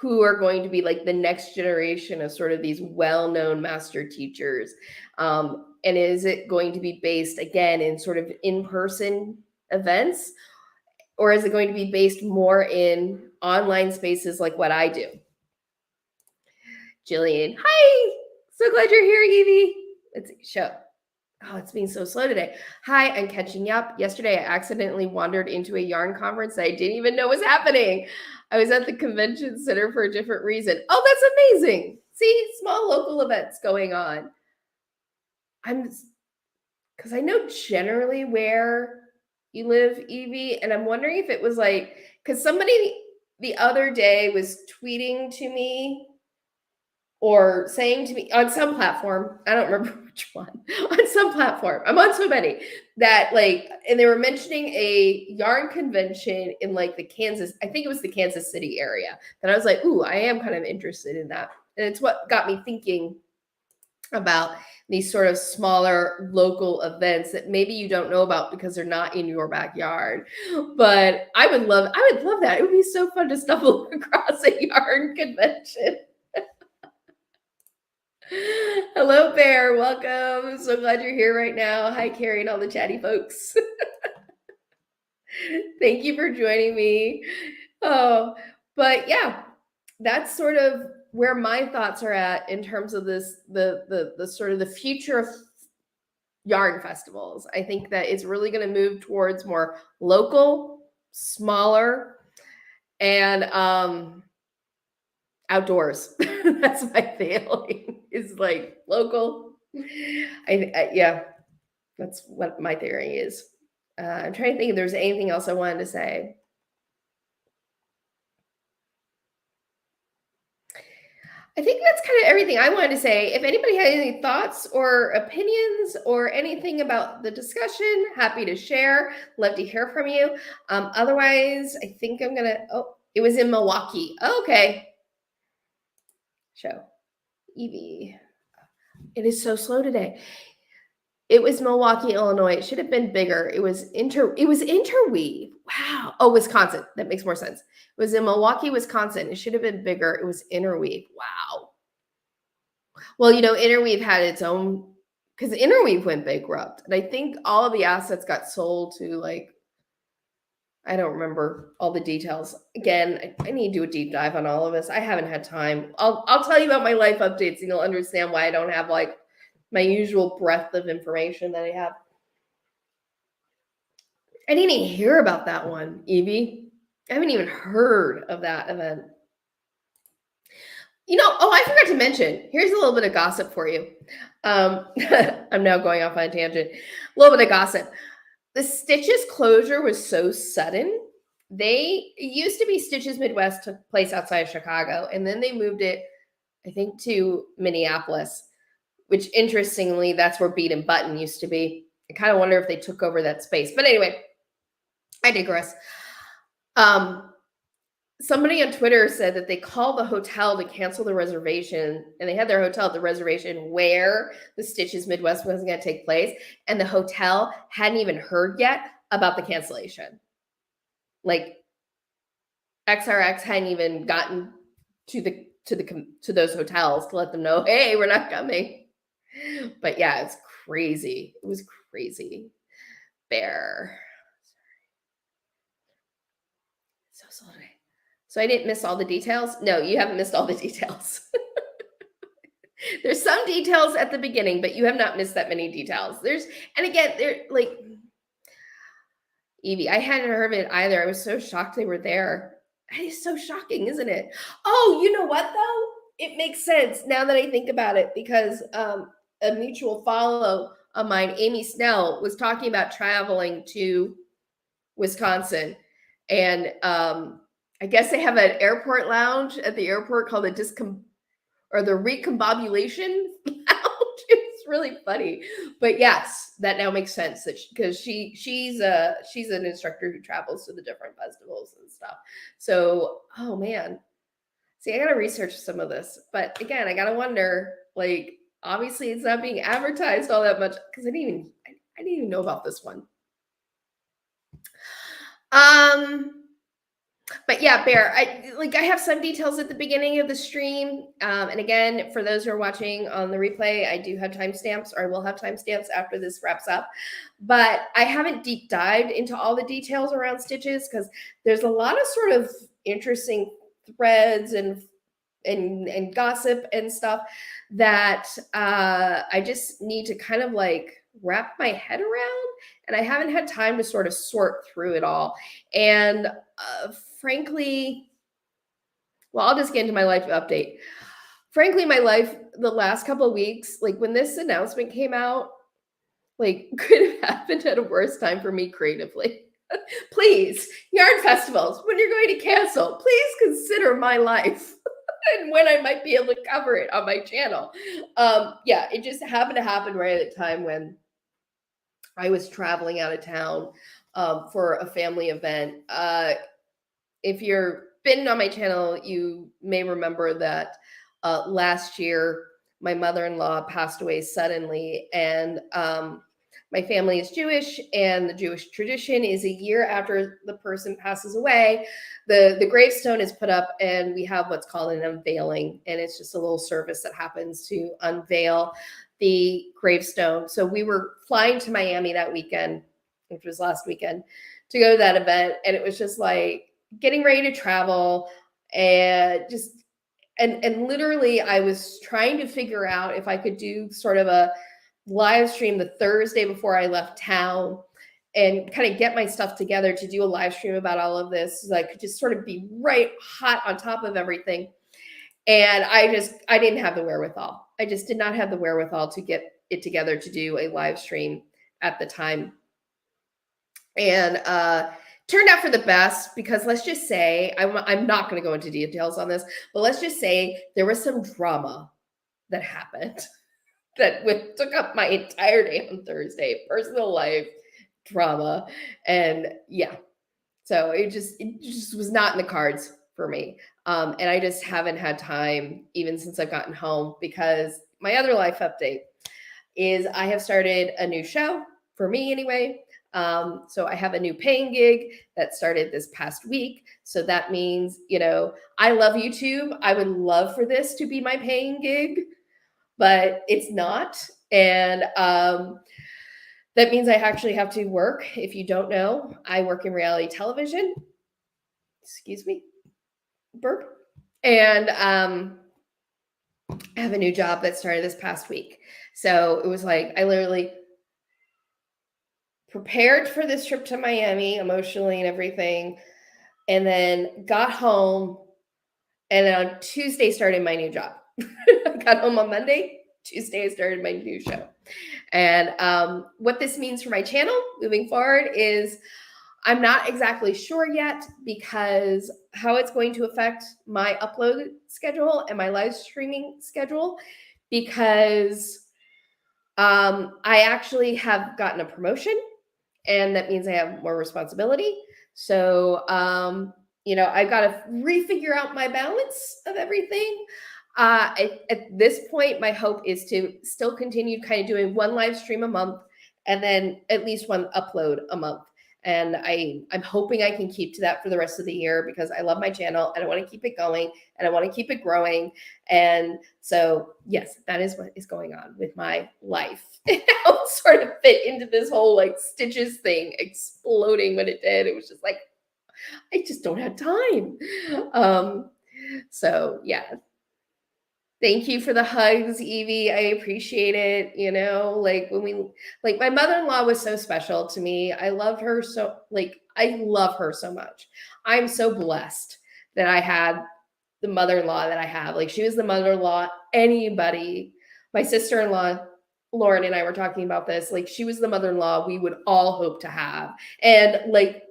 Who are going to be like the next generation of sort of these well-known master teachers? And is it going to be based again in sort of in-person events, or is it going to be based more in online spaces like what I do? Jillian, hi, so glad you're here, Evie. Let's see, show. Oh, it's being so slow today. Hi, I'm catching up. Yesterday, I accidentally wandered into a yarn conference that I didn't even know was happening. I was at the convention center for a different reason. Oh, that's amazing. See, small local events going on. Because I know generally where you live, Evie, and I'm wondering if it was like, because somebody the other day was tweeting to me or saying to me on some platform, I don't remember which one, on some platform, I'm on so many, that like, and they were mentioning a yarn convention in like the I think it was the Kansas City area. And I was like, ooh, I am kind of interested in that. And it's what got me thinking about these sort of smaller local events that maybe you don't know about because they're not in your backyard. But I would love that. It would be so fun to stumble across a yarn convention. Hello, Bear. Welcome. So glad you're here right now. Hi, Carrie and all the chatty folks. Thank you for joining me. Oh, but yeah, that's sort of where my thoughts are at in terms of this, the sort of the future of yarn festivals. I think that it's really going to move towards more local, smaller, and outdoors. That's my feeling, is like local. Yeah, that's what my theory is. I'm trying to think if there's anything else I wanted to say. I think that's kind of everything I wanted to say. If anybody had any thoughts or opinions or anything about the discussion, happy to share. Love to hear from you. Otherwise, I think I'm going to, oh, it was in Milwaukee. Okay. Show. Evie. It is so slow today. It was Milwaukee, Illinois. It should have been bigger. It was interweave. Wow. Oh, Wisconsin. That makes more sense. It was in Milwaukee, Wisconsin. It should have been bigger. It was interweave. Wow. Well, interweave had its own, because interweave went bankrupt. And I think all of the assets got sold to I don't remember all the details. Again, I need to do a deep dive on all of this. I haven't had time. I'll tell you about my life updates and you'll understand why I don't have my usual breadth of information that I have. I didn't even hear about that one, Evie. I haven't even heard of that event. I forgot to mention, here's a little bit of gossip for you. I'm now going off on a tangent. A little bit of gossip. The Sttiches closure was so sudden. It used to be Sttiches Midwest, took place outside of Chicago, and then they moved it, I think, to Minneapolis, which interestingly, that's where Beat and Button used to be. I kind of wonder if they took over that space. But anyway, I digress. Somebody on Twitter said that they called the hotel to cancel the reservation, and they had their hotel at the reservation where the Sttiches Midwest was going to take place, and the hotel hadn't even heard yet about the cancellation. Like XRX hadn't even gotten to those hotels to let them know, hey, we're not coming. But yeah, it's crazy. It was crazy. Bear. So slow today. So I didn't miss all the details? No, you haven't missed all the details. There's some details at the beginning, but you have not missed that many details. And again, they're like, Evie, I hadn't heard of it either. I was so shocked they were there. That is so shocking, isn't it? Oh, you know what though? It makes sense now that I think about it, because a mutual follow of mine, Amy Snell, was talking about traveling to Wisconsin, and I guess they have an airport lounge at the airport called the recombobulation lounge. It's really funny, but yes, that now makes sense because she's an instructor who travels to the different festivals and stuff. So, oh man, See, I gotta research some of this, but again, I gotta wonder. Like, obviously, it's not being advertised all that much because I didn't even know about this one. But yeah, Bear, I have some details at the beginning of the stream. And again, for those who are watching on the replay, I do have timestamps, or I will have timestamps after this wraps up. But I haven't deep dived into all the details around Sttiches because there's a lot of sort of interesting threads and gossip and stuff that I just need to kind of like wrap my head around, and I haven't had time to sort of sort through it all. And frankly, well, I'll just get into my life update. Frankly, my life the last couple of weeks, like when this announcement came out, like could have happened at a worse time for me creatively. Please, yarn festivals, when you're going to cancel, please consider my life and when I might be able to cover it on my channel. Yeah, it just happened to happen right at the time when I was traveling out of town for a family event. If you've been on my channel, you may remember that last year my mother-in-law passed away suddenly, and my family is Jewish, and the Jewish tradition is a year after the person passes away, the gravestone is put up, and we have what's called an unveiling, and it's just a little service that happens to unveil the gravestone. So we were flying to Miami that weekend, which was last weekend, to go to that event, and it was just like getting ready to travel, and literally I was trying to figure out if I could do sort of a live stream the Thursday before I left town and kind of get my stuff together to do a live stream about all of this, so I could just sort of be right hot on top of everything. And I didn't have the wherewithal. I just did not have the wherewithal to get it together to do a live stream at the time. And turned out for the best, because let's just say, I'm not going to go into details on this, but let's just say there was some drama that happened that took up my entire day on Thursday, personal life drama. And yeah, so it just was not in the cards for me. And I just haven't had time, even since I've gotten home, because my other life update is I have started a new show, for me anyway. So I have a new paying gig that started this past week. So that means, I love YouTube. I would love for this to be my paying gig, but it's not. And that means I actually have to work. If you don't know, I work in reality television. Excuse me, burp. And I have a new job that started this past week. So it was like I literally prepared for this trip to Miami emotionally and everything, and then got home, and then on Tuesday started my new job. I got home on Monday. Tuesday I started my new show. And what this means for my channel moving forward is I'm not exactly sure yet, because how it's going to affect my upload schedule and my live streaming schedule, because I actually have gotten a promotion, and that means I have more responsibility. So, I've got to refigure out my balance of everything. At this point, my hope is to still continue kind of doing one live stream a month, and then at least one upload a month. And I'm hoping I can keep to that for the rest of the year, because I love my channel and I want to keep it going and I want to keep it growing. And so, yes, that is what is going on with my life. How it sort of fit into this whole like Sttiches thing exploding when it did. It was just like, I just don't have time. So yeah. Thank you for the hugs, Evie. I appreciate it. Like my mother-in-law was so special to me. I love her so much. I'm so blessed that I had the mother-in-law that I have. Like, she was the mother-in-law my sister-in-law, Lauren, and I were talking about this. Like, she was the mother-in-law we would all hope to have. And like,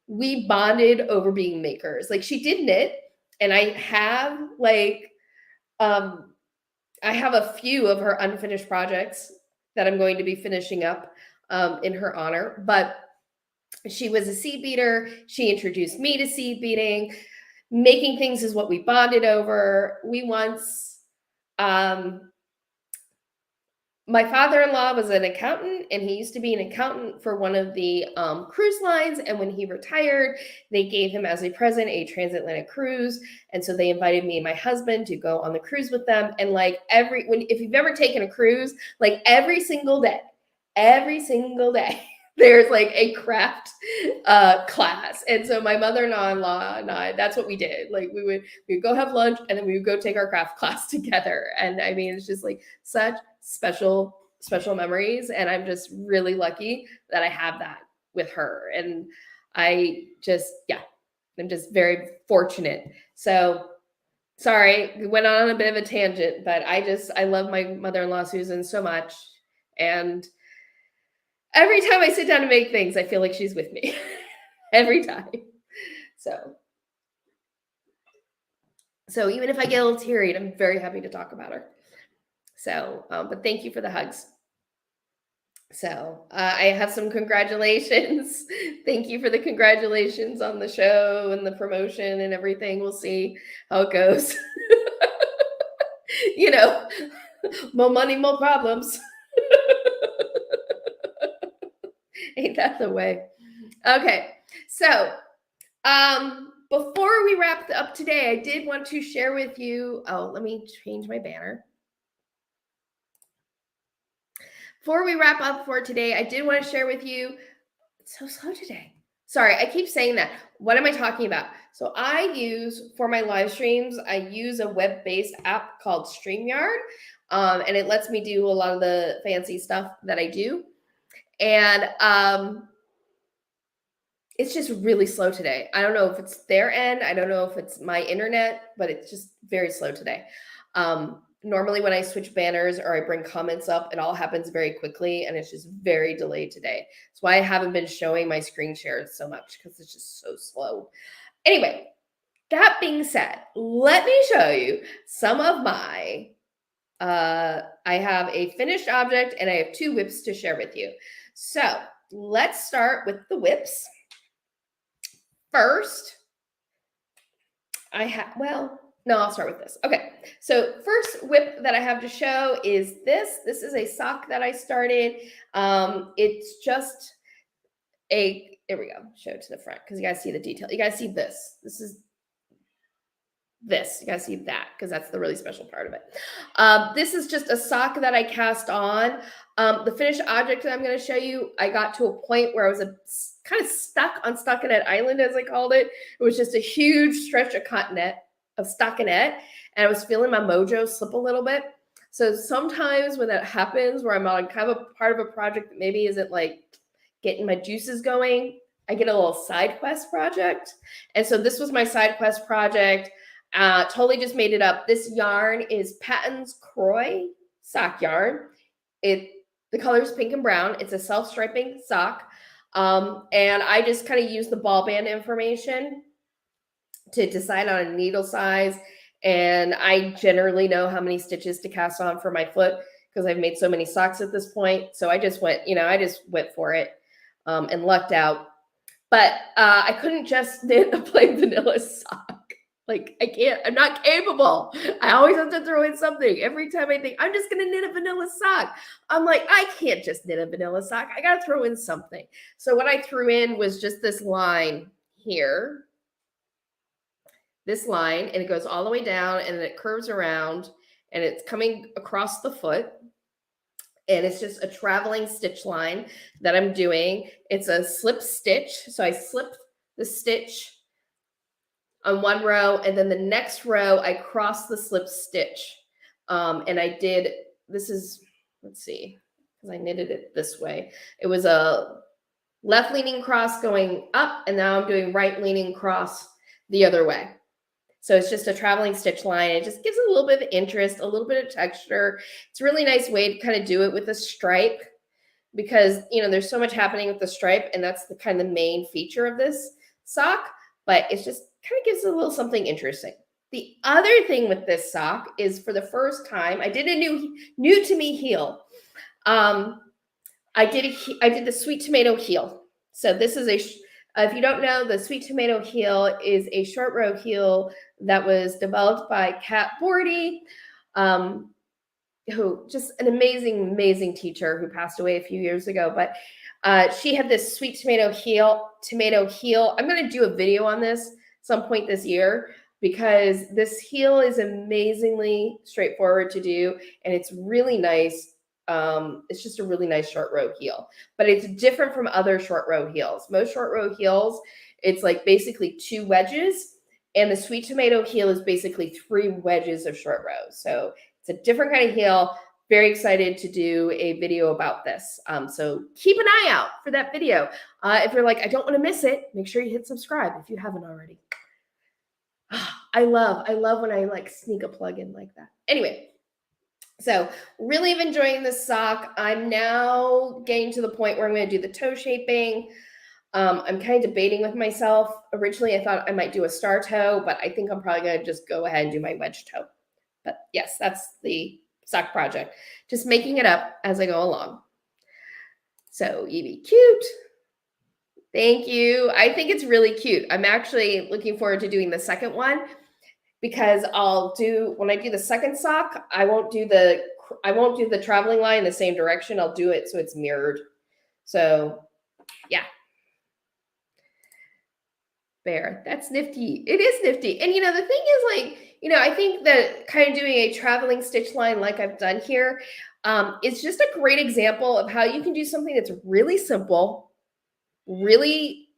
we bonded over being makers. Like, she did knit, and I have a few of her unfinished projects that I'm going to be finishing up in her honor. But she was a seed beater. She introduced me to seed beating. making things is what we bonded over. We once, my father-in-law was an accountant, and he used to be an accountant for one of the cruise lines. And when he retired, they gave him as a present a transatlantic cruise. And so they invited me and my husband to go on the cruise with them. And like if you've ever taken a cruise, like every single day, there's like a craft class. And so my mother-in-law and I, that's what we did. Like we'd go have lunch, and then we would go take our craft class together. And I mean, it's just like such special memories. And I'm just really lucky that I have that with her. And I'm just very fortunate. So sorry, we went on a bit of a tangent, but I love my mother-in-law, Susan, so much. And every time I sit down to make things, I feel like she's with me every time. So even if I get a little teary, I'm very happy to talk about her. So, but thank you for the hugs. So I have some congratulations. Thank you for the congratulations on the show and the promotion and everything. We'll see how it goes. You know, more money, more problems. Ain't that the way? Okay, so before we wrap up today, I did want to share with you. Oh, let me change my banner. Before we wrap up for today, I did want to share with you. It's so slow today. Sorry, I keep saying that. What am I talking about? So I use, for my live streams, I use a web-based app called StreamYard, and it lets me do a lot of the fancy stuff that I do. And it's just really slow today. I don't know if it's their end. I don't know if it's my internet, but it's just very slow today. Normally when I switch banners or I bring comments up, it all happens very quickly, and it's just very delayed today. That's why I haven't been showing my screen shares so much, because it's just so slow. Anyway, that being said, let me show you some of my, I have a finished object and I have 2 whips to share with you. So let's start with the whips. First, I'll start with this. Okay, so first whip that I have to show is this. This is a sock that I started. It's just there we go, show it to the front, because you guys see the detail. You guys see this. This is this. You guys see that, because that's the really special part of it. This is just a sock that I cast on. The finished object that I'm going to show you, I got to a point where I was kind of stuck on Stockinette Island, as I called it. It was just a huge stretch of stockinette, and I was feeling my mojo slip a little bit. So sometimes when that happens, where I'm on kind of a part of a project that maybe isn't like getting my juices going, I get a little side quest project. And so this was my side quest project. Totally just made it up. This yarn is Patton's Croy sock yarn. The color is pink and brown. It's a self-striping sock. And I just kind of use the ball band information to decide on a needle size. And I generally know how many stitches to cast on for my foot, because I've made so many socks at this point. So I just went for it and lucked out. But I couldn't just knit a plain vanilla sock. Like, I'm not capable. I always have to throw in something. Every time I think I'm just going to knit a vanilla sock, I'm like, I can't just knit a vanilla sock. I got to throw in something. So what I threw in was just this line here, this line, and it goes all the way down, and then it curves around, and it's coming across the foot. And it's just a traveling stitch line that I'm doing. It's a slip stitch. So I slip the stitch on one row, and then the next row I cross the slip stitch. And I did, let's see, because I knitted it this way. It was a left leaning cross going up, and now I'm doing right leaning cross the other way. So it's just a traveling stitch line. It just gives it a little bit of interest, a little bit of texture. It's a really nice way to kind of do it with a stripe, because, there's so much happening with the stripe, and that's the kind of the main feature of this sock, but it's just kind of gives it a little something interesting. The other thing with this sock is, for the first time, I did a new to me heel. I did the sweet tomato heel. So this is If you don't know, the sweet tomato heel is a short row heel that was developed by Kat Bordy, who just an amazing teacher who passed away a few years ago. But she had this sweet tomato heel. I'm going to do a video on this some point this year because this heel is amazingly straightforward to do, and it's really nice. It's just a really nice short row heel, but it's different from other short row heels. Most short row heels, it's like basically 2 wedges, and the sweet tomato heel is basically 3 wedges of short row. So it's a different kind of heel. Very excited to do a video about this. So keep an eye out for that video. If you're like, I don't want to miss it, make sure you hit subscribe if you haven't already. I love when I like sneak a plug in like that. Anyway, so really enjoying this sock. I'm now getting to the point where I'm going to do the toe shaping. I'm kind of debating with myself. Originally, I thought I might do a star toe, but I think I'm probably going to just go ahead and do my wedge toe. But yes, that's the sock project. Just making it up as I go along. So Evie, cute. Thank you. I think it's really cute. I'm actually looking forward to doing the second one because when I do the second sock, I won't do the traveling line in the same direction. I'll do it so it's mirrored. So yeah. Bear, that's nifty. It is nifty. And the thing is, like, I think that kind of doing a traveling stitch line like I've done here is just a great example of how you can do something that's really simple. Really,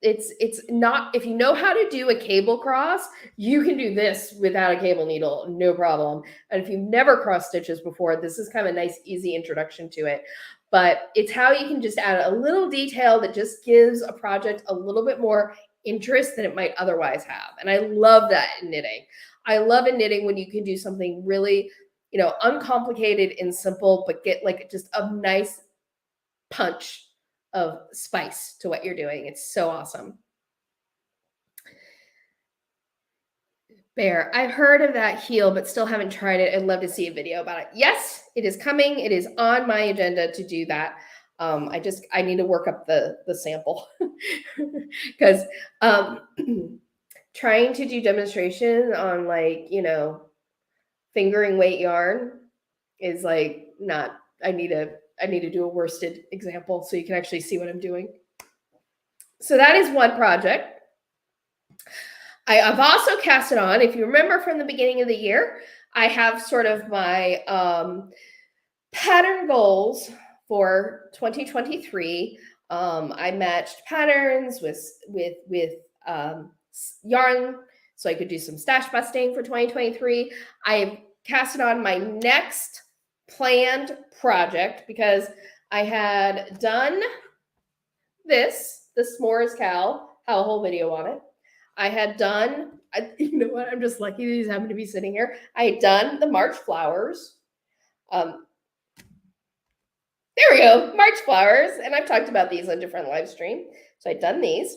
it's not, if you know how to do a cable cross, you can do this without a cable needle, no problem. And if you've never crossed stitches before, this is kind of a nice, easy introduction to it. But it's how you can just add a little detail that just gives a project a little bit more interest than it might otherwise have. And I love that in knitting. I love in knitting when you can do something really, uncomplicated and simple, but get like just a nice punch of spice to what you're doing. It's so awesome. Bear, I've heard of that heel, but still haven't tried it. I'd love to see a video about it. Yes, it is coming. It is on my agenda to do that. I need to work up the sample because trying to do demonstration on fingering weight yarn is like not, I need to do a worsted example so you can actually see what I'm doing. So that is one project. I've also cast it on. If you remember from the beginning of the year, I have sort of my pattern goals for 2023. I matched patterns with yarn so I could do some stash busting for 2023. I casted on my next planned project because I had done the s'mores cowl, have a whole video on it. I had done, you know what, I'm just lucky these happen to be sitting here. I had done the March flowers. There we go, March flowers. And I've talked about these on different live stream. So I'd done these.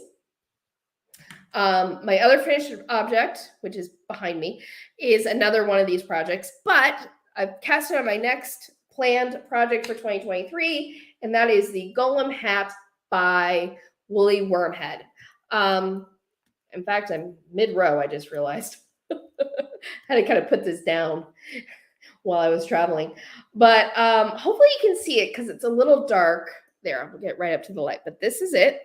My other finished object, which is behind me, is another one of these projects. But I've casted on my next planned project for 2023, and that is the Golem hat by Woolly Wormhead. In fact, I'm mid-row, I just realized. I had to kind of put this down while I was traveling. But hopefully you can see it because it's a little dark. There, I'll get right up to the light. But this is it.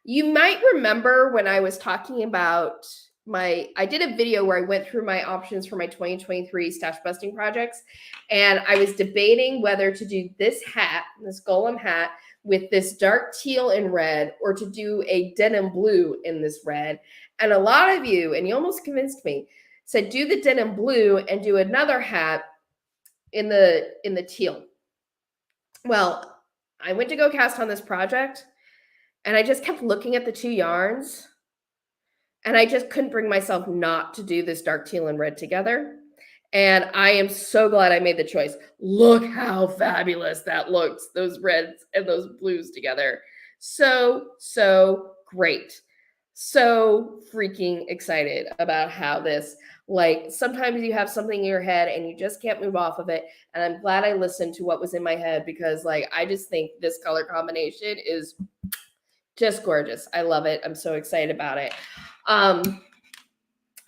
You might remember when I was talking about I did a video where I went through my options for my 2023 stash busting projects. And I was debating whether to do this hat, this Golem hat, with this dark teal and red, or to do a denim blue in this red. And a lot of you, and you almost convinced me, said do the denim blue and do another hat in the teal. Well, I went to go cast on this project, and I just kept looking at the 2 yarns, and I just couldn't bring myself not to do this dark teal and red together. And I am so glad I made the choice. Look how fabulous that looks, those reds and those blues together. So, so great. So freaking excited about how this, sometimes you have something in your head and you just can't move off of it. And I'm glad I listened to what was in my head because I just think this color combination is just gorgeous. I love it. I'm so excited about it.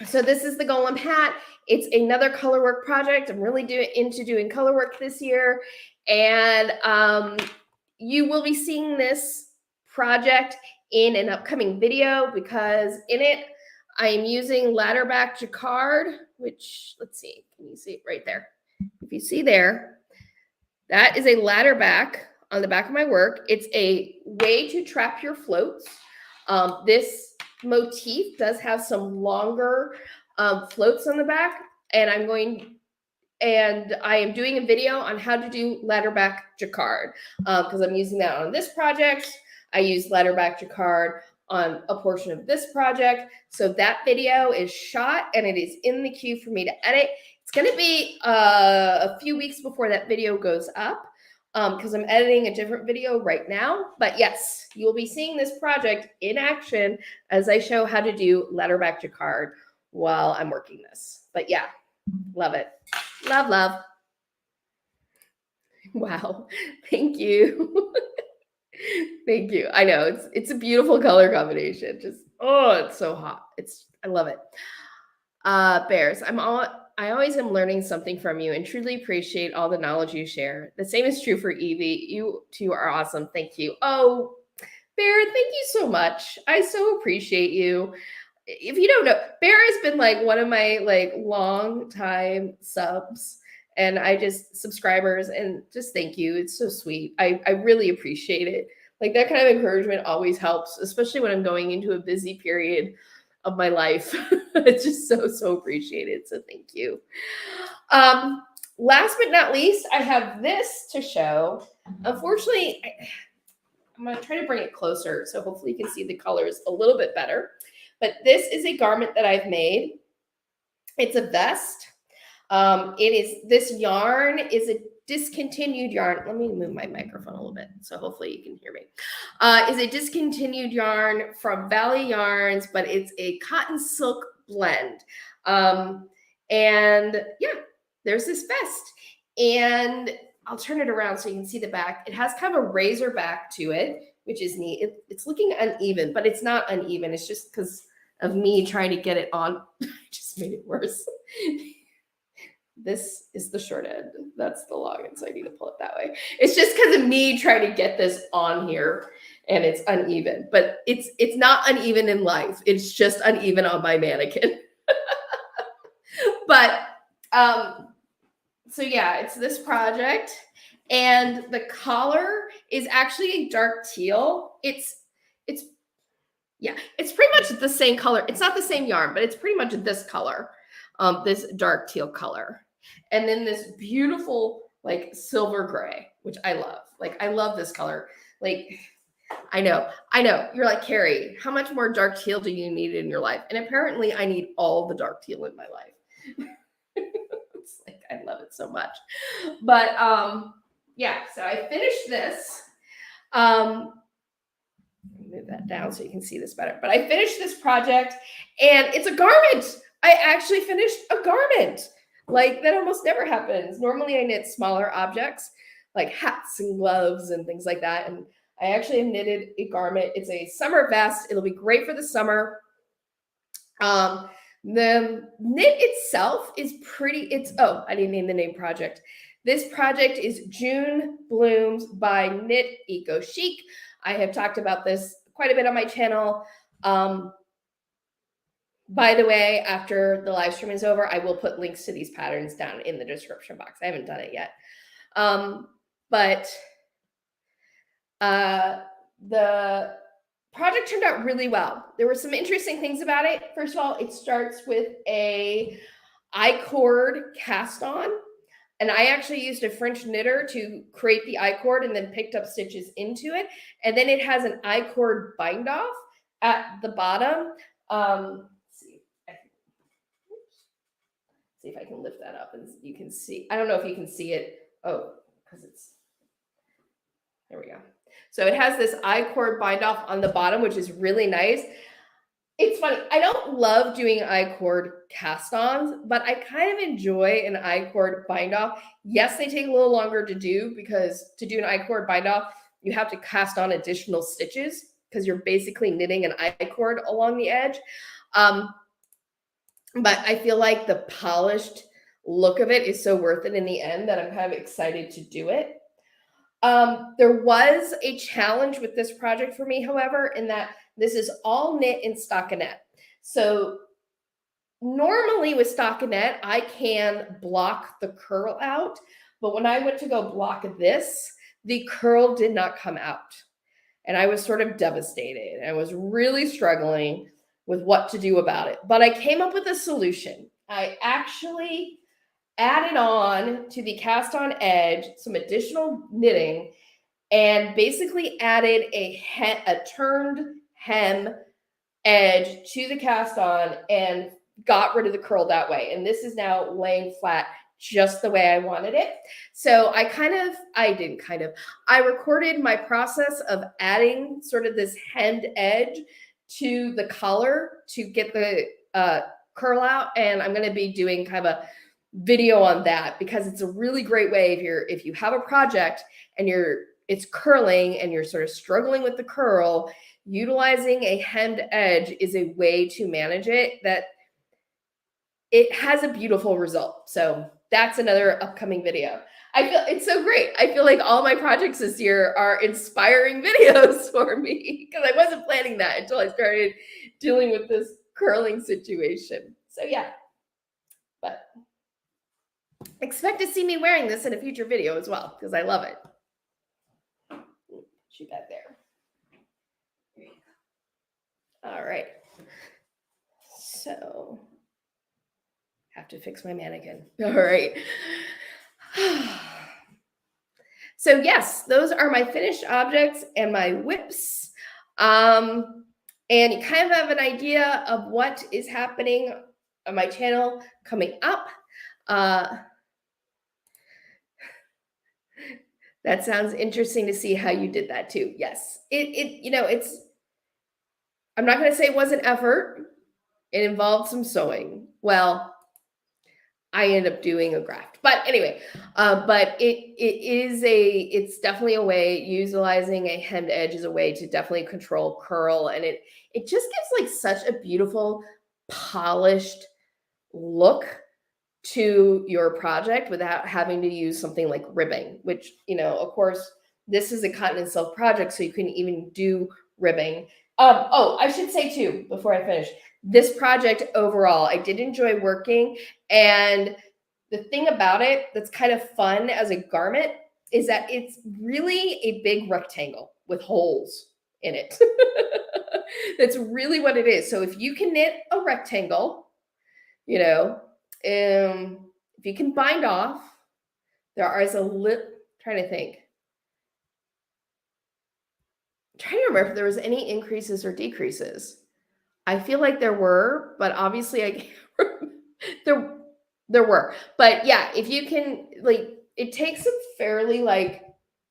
So this is the Golem hat. It's another color work project. I'm really into doing color work this year. And you will be seeing this project in an upcoming video, because in it, I am using ladderback jacquard, which, let's see, can you see it right there? If you see there, that is a ladderback on the back of my work. It's a way to trap your floats. This motif does have some longer floats on the back, and I am doing a video on how to do ladderback jacquard, because I'm using that on this project. I use ladderback jacquard on a portion of this project. So that video is shot and it is in the queue for me to edit. It's going to be a few weeks before that video goes up, because I'm editing a different video right now. But yes, you'll be seeing this project in action as I show how to do ladderback jacquard while I'm working this. But yeah, love it. Love, love. Wow. Thank you. Thank you. I know it's a beautiful color combination. Just, oh, it's so hot. I love it. Bears, I always am learning something from you and truly appreciate all the knowledge you share. The same is true for Evie. You two are awesome. Thank you. Oh, Bear, thank you so much. I so appreciate you. If you don't know, Bear has been like one of my like long time subs, and subscribers, and just thank you. It's so sweet. I really appreciate it. Like, that kind of encouragement always helps, especially when I'm going into a busy period of my life. It's just so appreciated. So thank you. Last but not least, I have this to show. Unfortunately, I'm going to try to bring it closer, so hopefully you can see the colors a little bit better. But this is a garment that I've made. It's a vest. This yarn is a discontinued yarn. Let me move my microphone a little bit, so hopefully you can hear me. Is a discontinued yarn from Valley Yarns, but it's a cotton silk blend. And yeah, there's this vest. And I'll turn it around so you can see the back. It has kind of a razor back to it, which is neat. It's looking uneven, but it's not uneven. It's just because of me trying to get it on. I just made it worse. This is the short end. That's the long end, so I need to pull it that way. It's just because of me trying to get this on here, and it's uneven. But it's not uneven in life. It's just uneven on my mannequin. But so yeah, it's this project, and the collar is actually a dark teal. It's pretty much the same color. It's not the same yarn, but it's pretty much this color, this dark teal color. And then this beautiful like silver gray, which I love. Like, I love this color. Like, I know. You're like, Carrie, how much more dark teal do you need in your life? And apparently I need all the dark teal in my life. It's like, I love it so much. But yeah, so I finished this. Move that down so you can see this better. But I finished this project, and it's a garment. I actually finished a garment. Like, that almost never happens. Normally I knit smaller objects like hats and gloves and things like that. And I actually knitted a garment. It's a summer vest. It'll be great for the summer. The knit itself is pretty, I didn't name the name project. This project is June Blooms by Knit Eco Chic. I have talked about this quite a bit on my channel. By the way, after the live stream is over, I will put links to these patterns down in the description box. I haven't done it yet. But the project turned out really well. There were some interesting things about it. First of all, it starts with a I-cord cast on. And I actually used a French knitter to create the I-cord and then picked up stitches into it. And then it has an I-cord bind off at the bottom. See if I can lift that up and you can see. I don't know if you can see it. Oh, because there we go. So it has this I-cord bind off on the bottom, which is really nice. It's funny. I don't love doing I-cord cast-ons, but I kind of enjoy an I-cord bind-off. Yes, they take a little longer to do, because to do an I-cord bind-off, you have to cast on additional stitches because you're basically knitting an I-cord along the edge. But I feel like the polished look of it is so worth it in the end that I'm kind of excited to do it. There was a challenge with this project for me, however, in that this is all knit in stockinette. So normally with stockinette, I can block the curl out, but when I went to go block this, the curl did not come out. And I was sort of devastated. I was really struggling with what to do about it. But I came up with a solution. I actually added on to the cast on edge some additional knitting and basically added a turned hem edge to the cast on and got rid of the curl that way. And this is now laying flat just the way I wanted it. So I recorded my process of adding sort of this hemmed edge to the collar to get the curl out. And I'm going to be doing kind of a video on that because it's a really great way if you have a project and it's curling and you're sort of struggling with the curl, utilizing a hemmed edge is a way to manage it that it has a beautiful result. So that's another upcoming video. I feel it's so great. I feel like all my projects this year are inspiring videos for me because I wasn't planning that until I started dealing with this curling situation. So yeah, but expect to see me wearing this in a future video as well because I love it. Shoot that there. All right. So have to fix my mannequin. All right. So yes, those are my finished objects and my whips. And you kind of have an idea of what is happening on my channel coming up. That sounds interesting to see how you did that too. Yes, it's, I'm not going to say it was an effort. It involved some sewing. Well, I ended up doing a graft, but anyway, but it's definitely a way, utilizing a hemmed edge is a way to definitely control curl. And it just gives like such a beautiful polished look to your project without having to use something like ribbing, which, of course, this is a cotton and silk project, so you can even do ribbing. Oh, I should say too, before I finish, this project overall, I did enjoy working. And the thing about it that's kind of fun as a garment is that it's really a big rectangle with holes in it. That's really what it is. So if you can knit a rectangle, if you can bind off, there is trying to remember if there was any increases or decreases. I feel like there were, but obviously I can't remember. There were. But yeah, if you can, it takes some fairly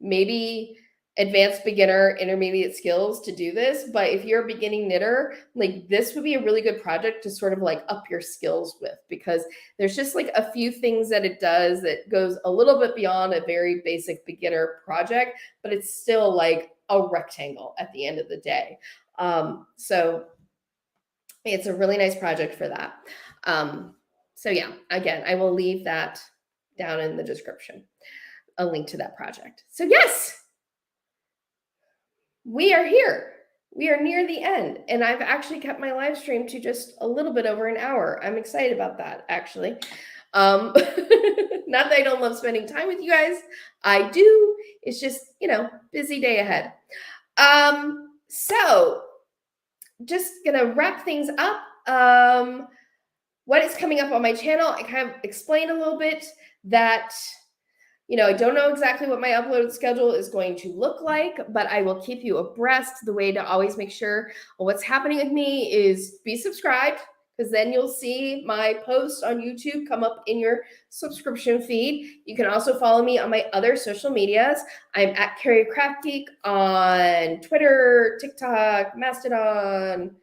maybe advanced beginner, intermediate skills to do this. But if you're a beginning knitter, this would be a really good project to sort of up your skills with, because there's just a few things that it does that goes a little bit beyond a very basic beginner project, but it's still a rectangle at the end of the day. So it's a really nice project for that. So yeah, again, I will leave that down in the description, a link to that project. So yes, we are here. We are near the end, and I've actually kept my live stream to just a little bit over an hour. I'm excited about that, actually. Not that I don't love spending time with you guys. I do. It's just, busy day ahead. So just gonna wrap things up. What is coming up on my channel? I kind of explained a little bit that, I don't know exactly what my upload schedule is going to look like, but I will keep you abreast. The way to always make sure what's happening with me is be subscribed, because then you'll see my posts on YouTube come up in your subscription feed. You can also follow me on my other social medias. I'm at Carrie Craft Geek on Twitter, TikTok, Mastodon,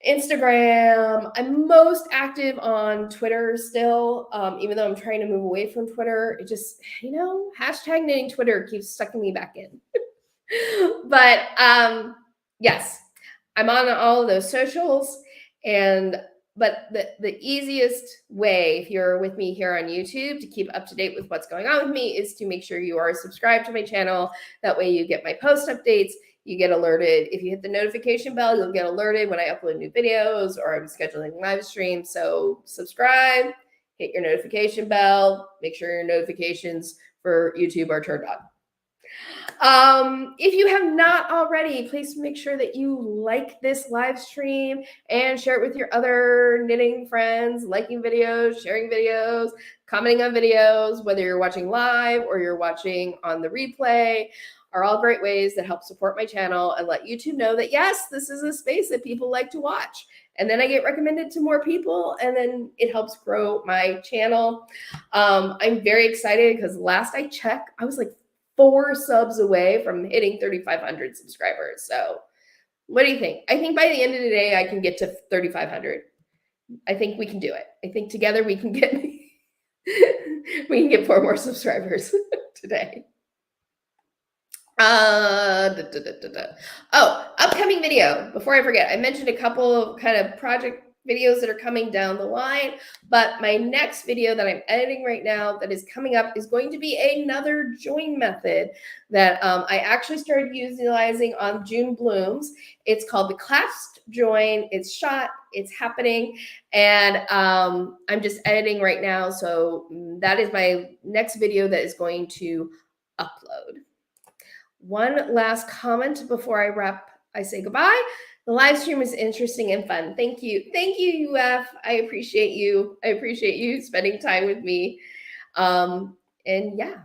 Instagram. I'm most active on Twitter still, even though I'm trying to move away from Twitter. It just, hashtag knitting Twitter keeps sucking me back in. But Yes, I'm on all of those socials, but the easiest way, if you're with me here on YouTube, to keep up to date with what's going on with me is to make sure you are subscribed to my channel. That way you get my post updates, you get alerted. If you hit the notification bell, you'll get alerted when I upload new videos or I'm scheduling live streams. So subscribe, hit your notification bell, make sure your notifications for YouTube are turned on. If you have not already, please make sure that you like this live stream and share it with your other knitting friends, liking videos, sharing videos, commenting on videos, whether you're watching live or you're watching on the replay, are all great ways that help support my channel and let YouTube know that, yes, this is a space that people like to watch. And then I get recommended to more people, and then it helps grow my channel. I'm very excited because last I checked, I was like 4 subs away from hitting 3,500 subscribers. So what do you think? I think by the end of the day, I can get to 3,500. I think we can do it. I think together we can get we can get 4 more subscribers today. Oh, upcoming video. Before I forget, I mentioned a couple of kind of project videos that are coming down the line, but my next video that I'm editing right now that is coming up is going to be another join method that I actually started utilizing on June Blooms. It's called the clasped join. It's shot, it's happening, and I'm just editing right now. So that is my next video that is going to upload. One last comment before I say goodbye. The live stream was interesting and fun. Thank you. Thank you, UF. I appreciate you. I appreciate you spending time with me. And yeah,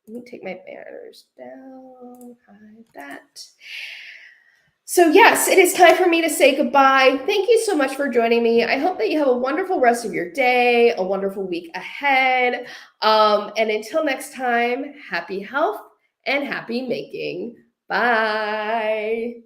let me take my banners down, hide that. So yes, it is time for me to say goodbye. Thank you so much for joining me. I hope that you have a wonderful rest of your day, a wonderful week ahead. And until next time, happy health and happy making. Bye.